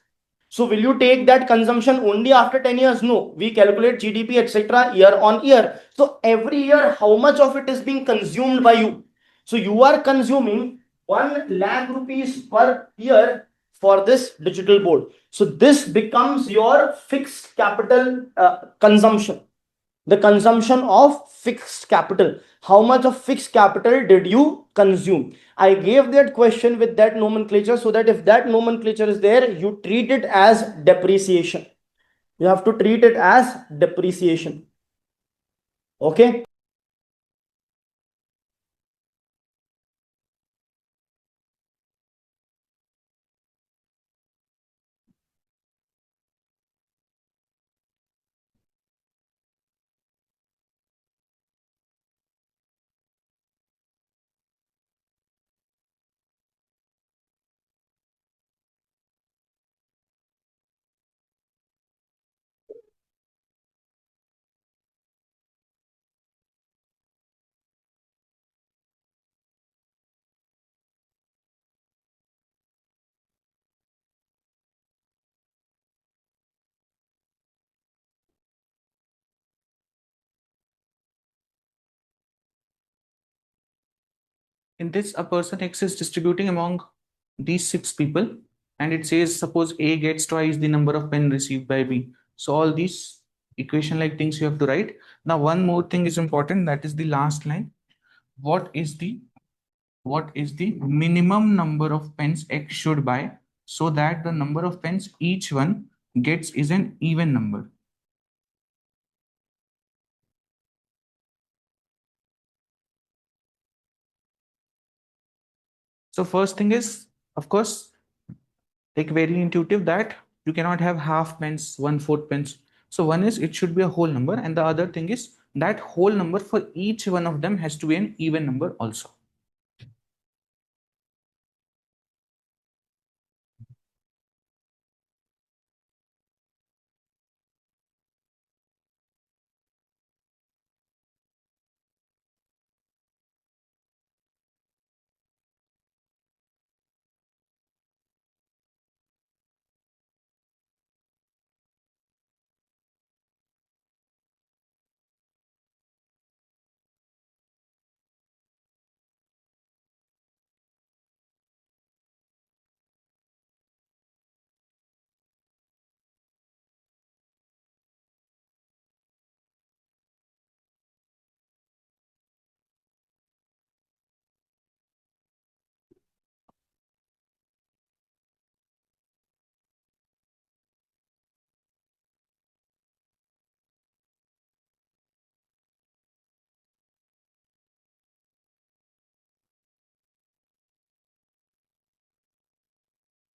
So will you take that consumption only after 10 years? No, we calculate GDP, etc., year on year. So every year, how much of it is being consumed by you? So you are consuming 1 lakh rupees per year for this digital board. So this becomes your fixed capital consumption. The consumption of fixed capital. How much of fixed capital did you consume? I gave that question with that nomenclature so that if that nomenclature is there, you treat it as depreciation. You have to treat it as depreciation. Okay. in this a person X is distributing among these 6 people, and it says suppose A gets twice the number of pen received by B. So all these equation like things you have to write. Now one more thing is important, that is the last line. What is the minimum number of pens X should buy so that the number of pens each one gets is an even number? So first thing is, of course, like very intuitive, that you cannot have half pence, 1/4 pence. So one is it should be a whole number, and the other thing is that whole number for each one of them has to be an even number also.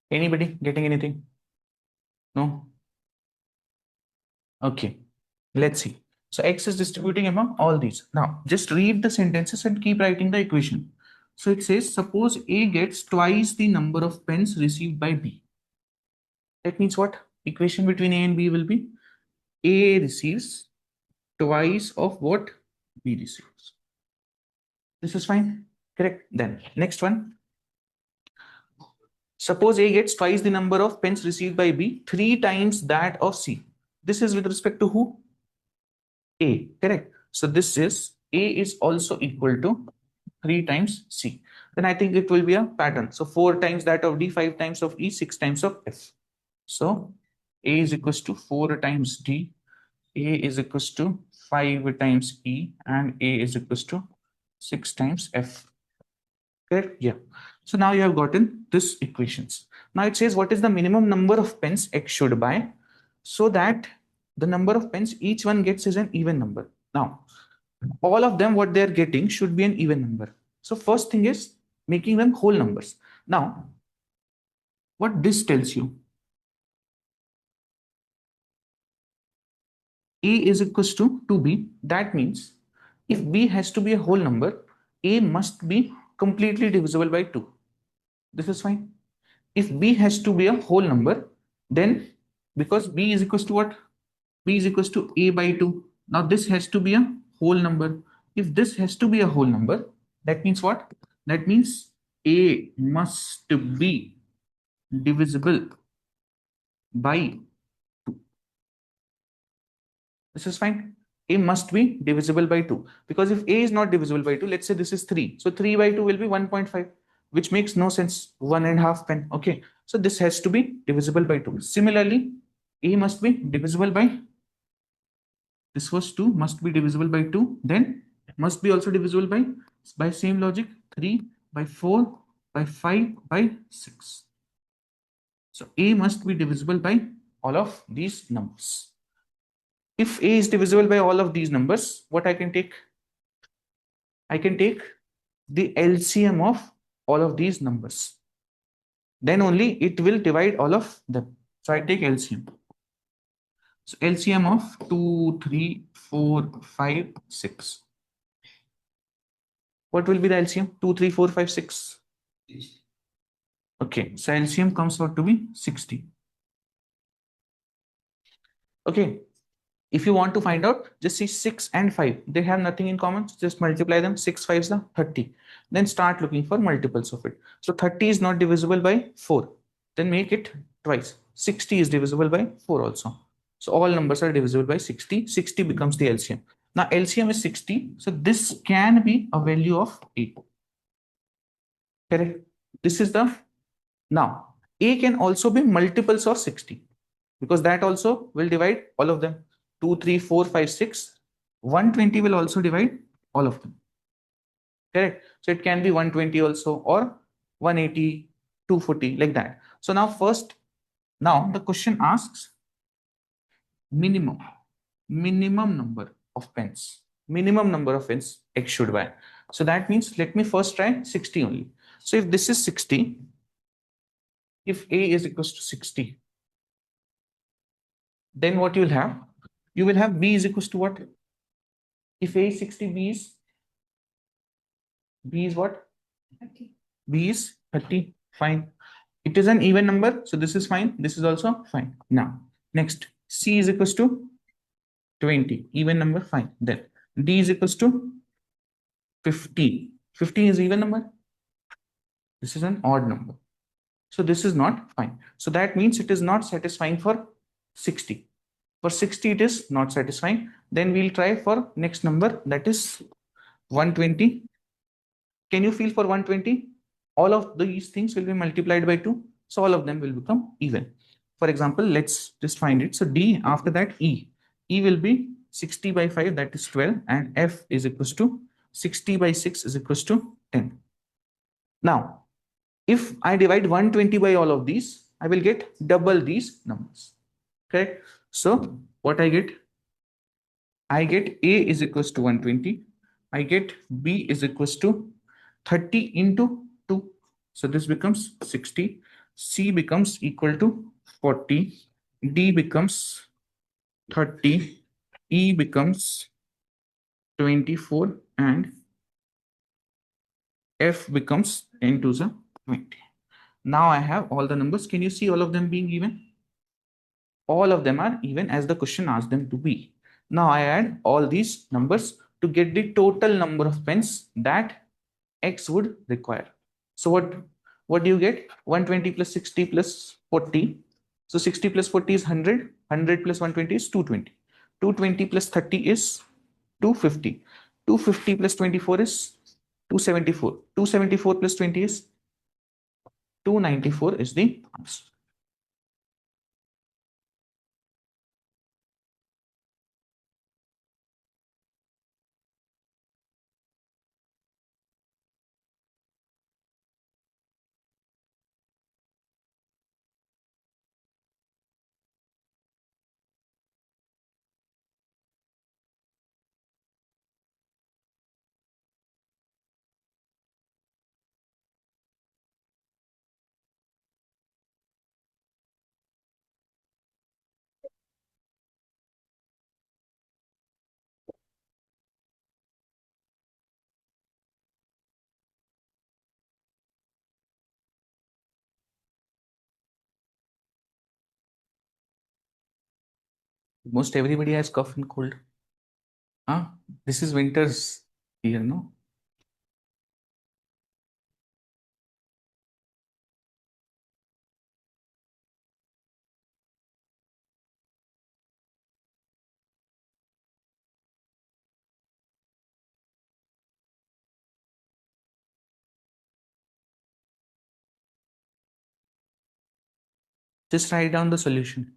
Anybody getting anything? No? Okay, let's see. So X is distributing among all these. Now just read the sentences and keep writing the equation. So it says suppose A gets twice the number of pens received by B. That means what? Equation between A and B will be A receives twice of what B receives. This is fine, correct? Then next one. Suppose A gets twice the number of pens received by B, 3 times that of C. This is with respect to who? A, correct? So this is A is also equal to 3 times C. Then I think it will be a pattern. So 4 times that of D, 5 times of E, 6 times of F. So A is equals to 4 times D, A is equals to 5 times E, and A is equals to 6 times F. Correct? Yeah. So now you have gotten this equations. Now it says what is the minimum number of pens X should buy so that the number of pens each one gets is an even number. Now, all of them what they are getting should be an even number. So first thing is making them whole numbers. Now, what this tells you, A is equals to 2B. That means if B has to be a whole number, A must be completely divisible by 2. This is fine. If B has to be a whole number, then because B is equals to what? B is equals to A by 2. Now this has to be a whole number. If this has to be a whole number, that means what? That means A must be divisible by 2. This is fine. A must be divisible by 2. Because if A is not divisible by 2, let's say this is 3. So 3 by 2 will be 1.5, which makes no sense. 1.5 pen. Okay. So this has to be divisible by 2. Similarly, A must be divisible by, this was 2, must be divisible by 2. Then must be also divisible by same logic, 3 by 4 by 5 by 6. So A must be divisible by all of these numbers. If A is divisible by all of these numbers, what I can take? I can take the LCM of all of these numbers. Then only it will divide all of them. So I take LCM. So LCM of 2, 3, 4, 5, 6. What will be the LCM? 2, 3, 4, 5, 6. Okay, so LCM comes out to be 60. Okay, if you want to find out, just see 6 and 5. They have nothing in common. So just multiply them. 6 5s are 30. Then start looking for multiples of it. So 30 is not divisible by 4. Then make it twice. 60 is divisible by 4 also. So all numbers are divisible by 60. 60 becomes the LCM. Now LCM is 60. So this can be a value of 8. Correct. This is the, now A can also be multiples of 60 because that also will divide all of them. 2, 3, 4, 5, 6. 120 will also divide all of them. Correct. So it can be 120 also, or 180, 240, like that. So now first, now the question asks minimum number of pens. Minimum number of pens X should buy. So that means let me first try 60 only. So if this is 60, if A is equals to 60, then what you will have? You will have B is equals to what? If A is 60, B is what? 30. B is 30. Fine. It is an even number, so this is fine. This is also fine. Now, next, C is equals to 20. Even number, fine. Then D is equals to 15. 15 is even number. This is an odd number. So this is not fine. So that means it is not satisfying for 60. For 60, it is not satisfying. Then we'll try for next number, that is 120. Can you feel for 120? All of these things will be multiplied by 2. So all of them will become even. For example, let's just find it. So D, after that E. E will be 60 by 5, that is 12. And F is equals to 60 by 6 is equals to 10. Now, if I divide 120 by all of these, I will get double these numbers. Correct? So what I get? I get A is equals to 120. I get B is equals to 30 into 2. So this becomes 60. C becomes equal to 40. D becomes 30. E becomes 24. And F becomes 10 to the 20. Now I have all the numbers. Can you see all of them being even? All of them are even as the question asked them to be. Now I add all these numbers to get the total number of pens that X would require. So what do you get? 120 plus 60 plus 40. So 60 plus 40 is 100. 100 plus 120 is 220. 220 plus 30 is 250. 250 plus 24 is 274. 274 plus 20 is 294 is the answer. Most everybody has cough and cold. Huh? This is winter's here, no? Just write down the solution.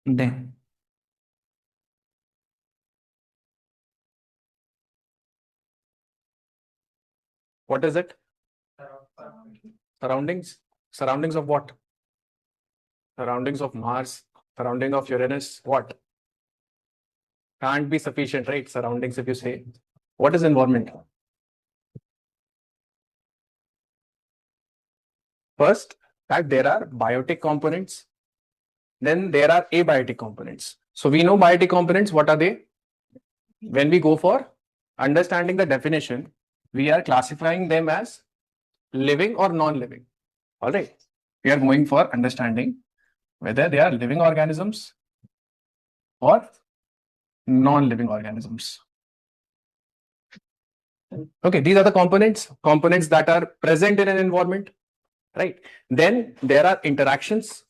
Then What is it? Surroundings? Surroundings of what? Surroundings of Mars, surrounding of Uranus, what? can't be sufficient, right? Surroundings, if you say. What is environment? First, that there are biotic components, then there are abiotic components. So we know biotic components, what are they? When we go for understanding the definition, we are classifying them as living or non-living. All right. We are going for understanding whether they are living organisms or non-living organisms. Okay, these are the components that are present in an environment, right? Then there are interactions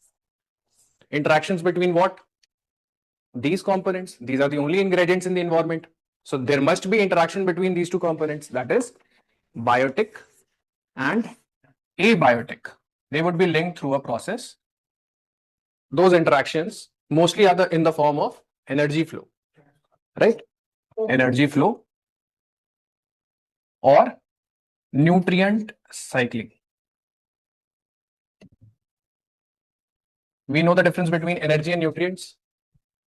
between what? These components. These are the only ingredients in the environment. So there must be interaction between these two components, that is biotic and abiotic. They would be linked through a process. Those interactions mostly are in the form of energy flow, right? Energy flow or nutrient cycling. We know the difference between energy and nutrients.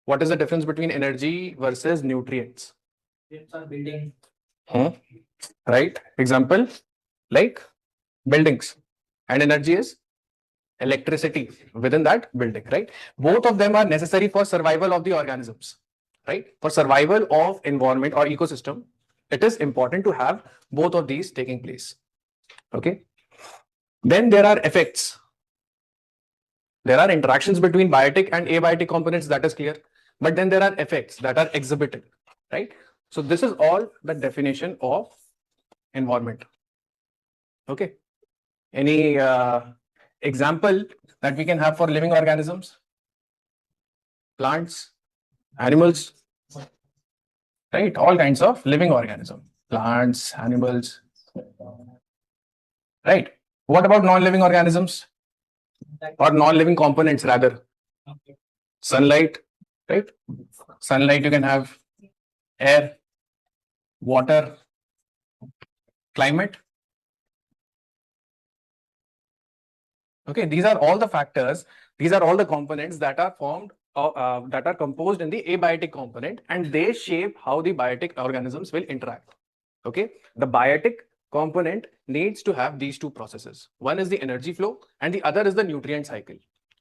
What is the difference between energy versus nutrients? Building. Right? Example, like buildings. And energy is electricity within that building, right? Both of them are necessary for survival of the organisms, right? For survival of environment or ecosystem, it is important to have both of these taking place. Okay. Then there are effects. There are interactions between biotic and abiotic components, that is clear. But then there are effects that are exhibited, right? So this is all the definition of environment. Okay. Any example that we can have for living organisms? Plants, animals, right? All kinds of living organisms, plants, animals, right? What about non-living organisms or non-living components rather? Sunlight, right? Sunlight, you can have air, water, climate. Okay, these are all the factors, these are all the components that are formed that are composed in the abiotic component, and they shape how the biotic organisms will interact. Okay, the biotic component needs to have these two processes. One is the energy flow and the other is the nutrient cycle,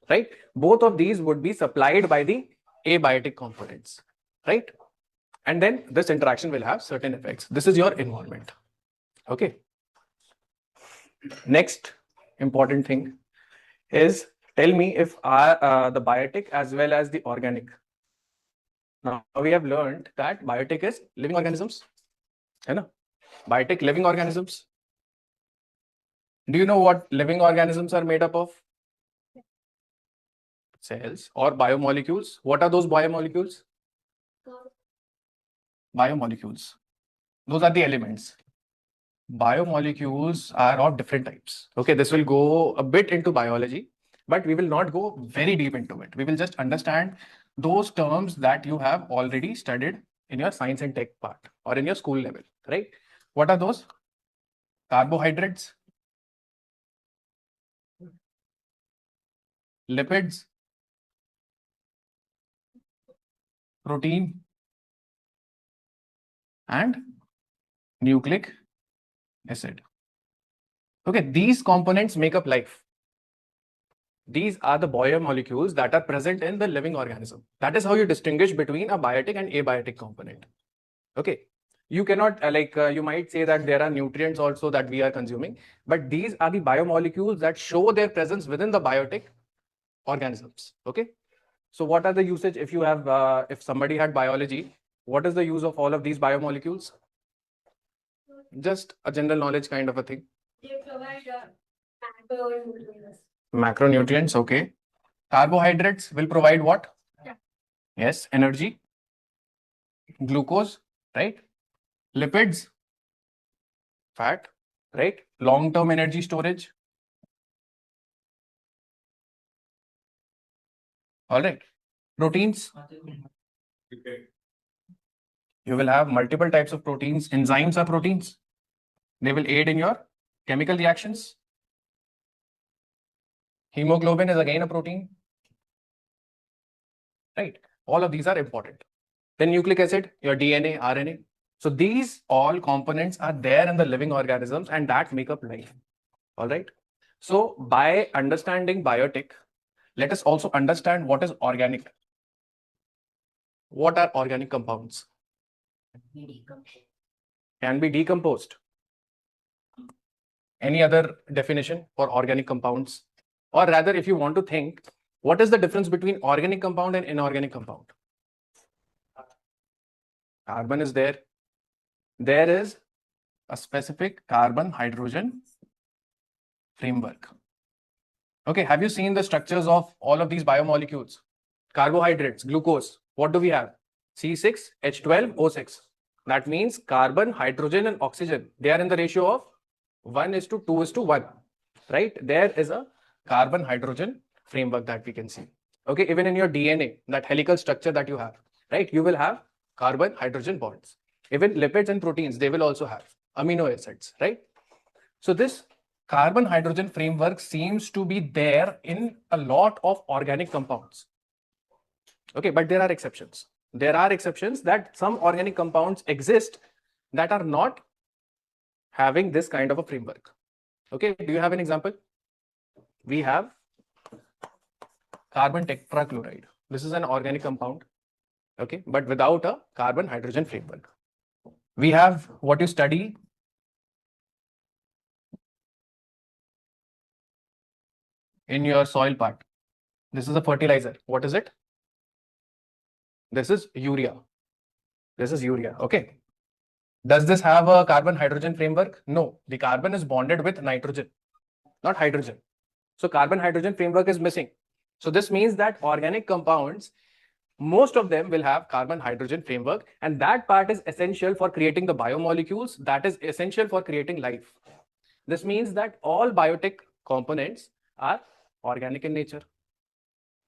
right? Both of these would be supplied by the abiotic components, right? And then this interaction will have certain effects. This is your environment. Okay. Next important thing is, tell me if the biotic as well as the organic. Now we have learned that biotic is living organisms, है ना? Biotic living organisms. Do you know what living organisms are made up of? Cells or biomolecules. What are those biomolecules? Biomolecules. Those are the elements. Biomolecules are of different types. Okay, this will go a bit into biology, but we will not go very deep into it. We will just understand those terms that you have already studied in your science and tech part or in your school level, right? What are those? Carbohydrates, lipids, protein, and nucleic acid. Okay, these components make up life. These are the biomolecules that are present in the living organism. That is how you distinguish between a biotic and abiotic component. Okay, you cannot you might say that there are nutrients also that we are consuming, but these are the biomolecules that show their presence within the biotic organisms. Okay, so what are the usage if you have if somebody had biology, what is the use of all of these biomolecules? Just a general knowledge kind of a thing. They provide macronutrients. Macronutrients, okay. Carbohydrates will provide what? Yeah. Yes, energy. Glucose, right? Lipids, fat, right? Long-term energy storage. All right. Proteins. You will have multiple types of proteins. Enzymes are proteins. They will aid in your chemical reactions. Hemoglobin is again a protein. Right. All of these are important. then nucleic acid, your DNA, RNA. So these all components are there in the living organisms and that make up life. All right. So by understanding biotic, let us also understand what is organic. What are organic compounds? Can be decomposed. Any other definition for organic compounds? Or rather, if you want to think, what is the difference between organic compound and inorganic compound? Carbon is there. There is a specific carbon-hydrogen framework. Okay, have you seen the structures of all of these biomolecules? Carbohydrates, glucose. What do we have? C6H12O6. That means carbon, hydrogen, and oxygen. They are in the ratio of 1:2:1. Right? There is a carbon-hydrogen framework that we can see. Okay, even in your DNA, that helical structure that you have, right? You will have carbon-hydrogen bonds. Even lipids and proteins, they will also have amino acids, right? So this carbon-hydrogen framework seems to be there in a lot of organic compounds. Okay, but there are exceptions. There are exceptions that some organic compounds exist that are not having this kind of a framework. Okay, do you have an example? We have carbon tetrachloride. This is an organic compound, okay, but without a carbon-hydrogen framework. We have what you study in your soil part. This is a fertilizer. What is it? This is urea. This is urea, okay. Does this have a carbon-hydrogen framework? No, the carbon is bonded with nitrogen, not hydrogen. So carbon-hydrogen framework is missing. So this means that organic compounds, most of them will have carbon-hydrogen framework, and that part is essential for creating the biomolecules, that is essential for creating life. This means that all biotic components are organic in nature,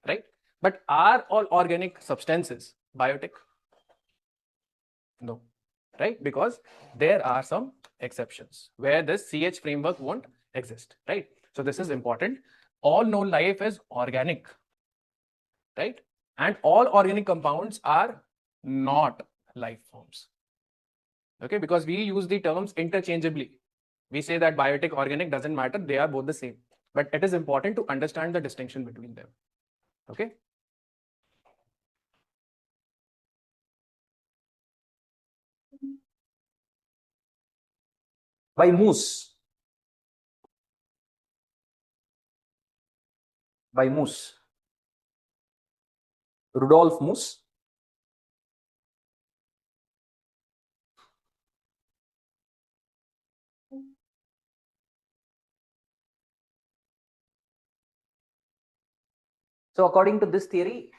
right? But are all organic substances biotic? No, right? Because there are some exceptions where this CH framework won't exist, right? So this is important. All known life is organic, right? And all organic compounds are not life forms. Okay, because we use the terms interchangeably. We say that biotic, organic doesn't matter, they are both the same. But it is important to understand the distinction between them. Okay. By moose. By moose. Rudolf Moose. So according to this theory,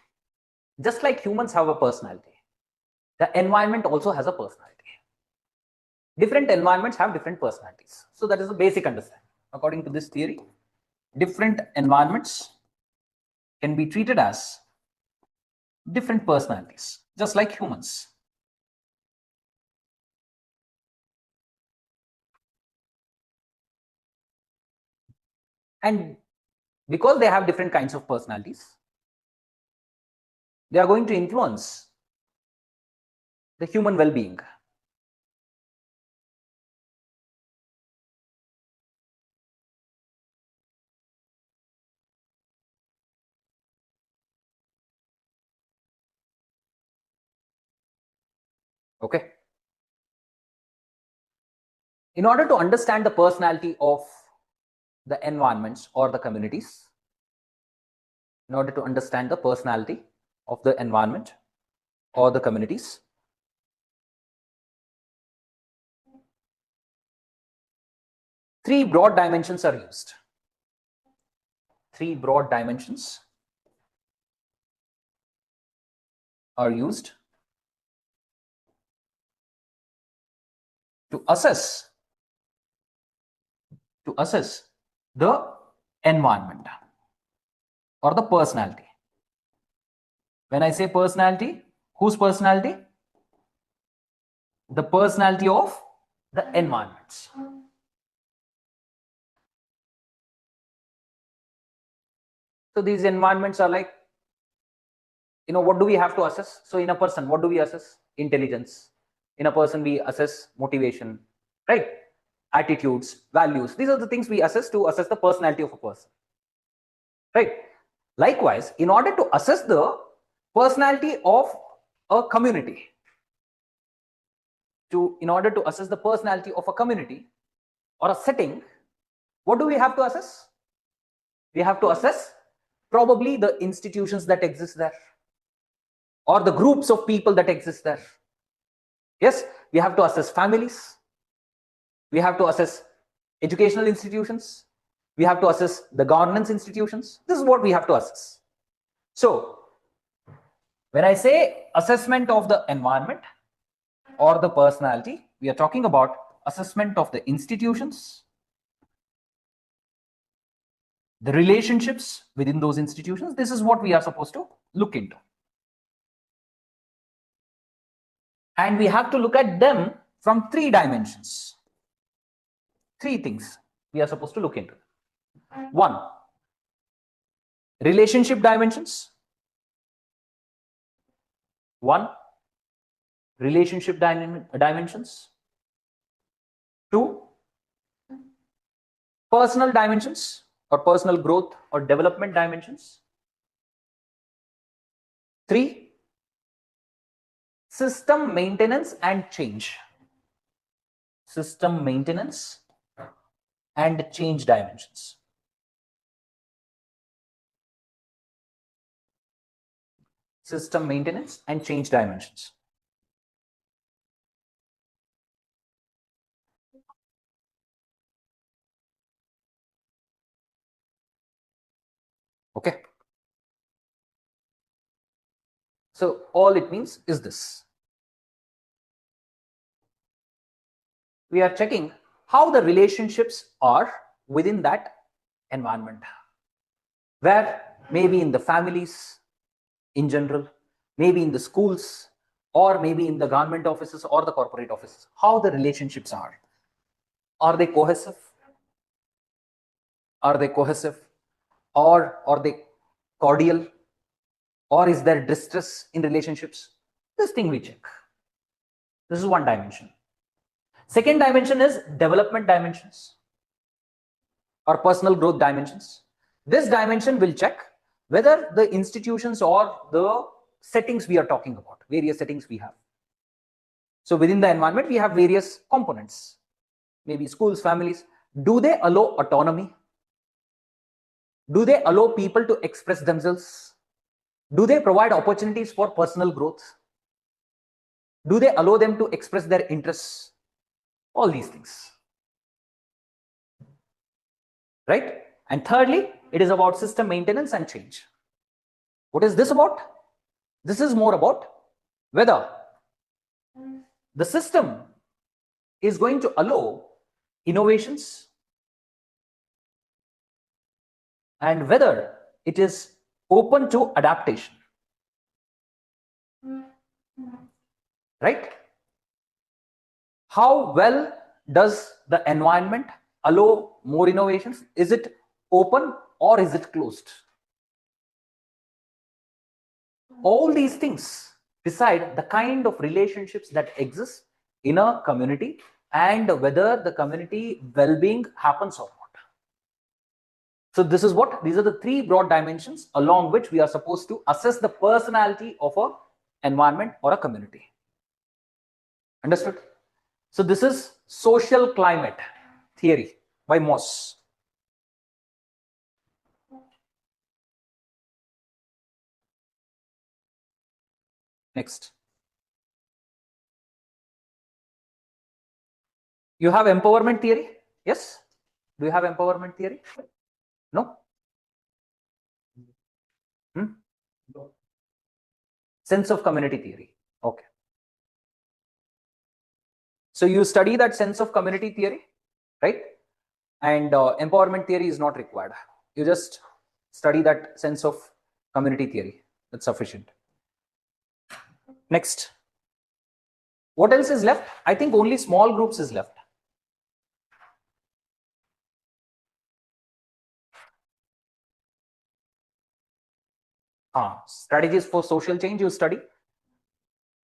just like humans have a personality, the environment also has a personality. Different environments have different personalities. So that is the basic understanding. According to this theory, different environments can be treated as different personalities, just like humans. And because they have different kinds of personalities, they are going to influence the human well-being. Okay. In order to understand the personality of the environments or the communities, in order to understand the personality of the environment or the communities, three broad dimensions are used. Three broad dimensions are used to assess the environment or the personality. When I say personality, whose personality? The personality of the environments. So these environments are like what do we have to assess? So in a person, what do we assess? Intelligence. In a person, we assess motivation, right? Attitudes, values. These are the things we assess to assess the personality of a person, right? Likewise, in order to assess the personality of a community, in order to assess the personality of a community or a setting, what do we have to assess? We have to assess probably the institutions that exist there or the groups of people that exist there. Yes, we have to assess families. We have to assess educational institutions. We have to assess the governance institutions. This is what we have to assess. So, when I say assessment of the environment or the personality, we are talking about assessment of the institutions, the relationships within those institutions. This is what we are supposed to look into. And we have to look at them from 3 dimensions. 3 things we are supposed to look into. 1, relationship dimensions. 1, relationship dimensions. 2, personal dimensions or personal growth or development dimensions. 3, system maintenance and change. System maintenance and change dimensions. System maintenance and change dimensions. Okay. So all it means is this. We are checking how the relationships are within that environment, where maybe in the families in general, maybe in the schools, or maybe in the government offices or the corporate offices, how the relationships are. Are they cohesive? Are they cohesive? Or are they cordial? Or is there distress in relationships? This thing we check. This is one dimension. Second dimension is development dimensions or personal growth dimensions. This dimension will check whether the institutions or the settings we are talking about, various settings we have. So within the environment, we have various components, maybe schools, families. Do they allow autonomy? Do they allow people to express themselves? Do they provide opportunities for personal growth? Do they allow them to express their interests? All these things. Right? And thirdly, it is about system maintenance and change. What is this about? This is more about whether the system is going to allow innovations and whether it is open to adaptation. Right? How well does the environment allow more innovations? Is it open or is it closed? All these things decide the kind of relationships that exist in a community and whether the community well-being happens or not. So this is what, these are the 3 broad dimensions along which we are supposed to assess the personality of an environment or a community. Understood? So this is social climate theory by Moss. Next. You have empowerment theory? Yes? Do you have empowerment theory? No? Sense of community theory. Okay. So you study that sense of community theory, right? And empowerment theory is not required. You just study that sense of community theory. That's sufficient. Next. What else is left? I think only small groups is left. Strategies for social change you study.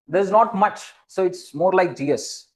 There's not much, so it's more like GS.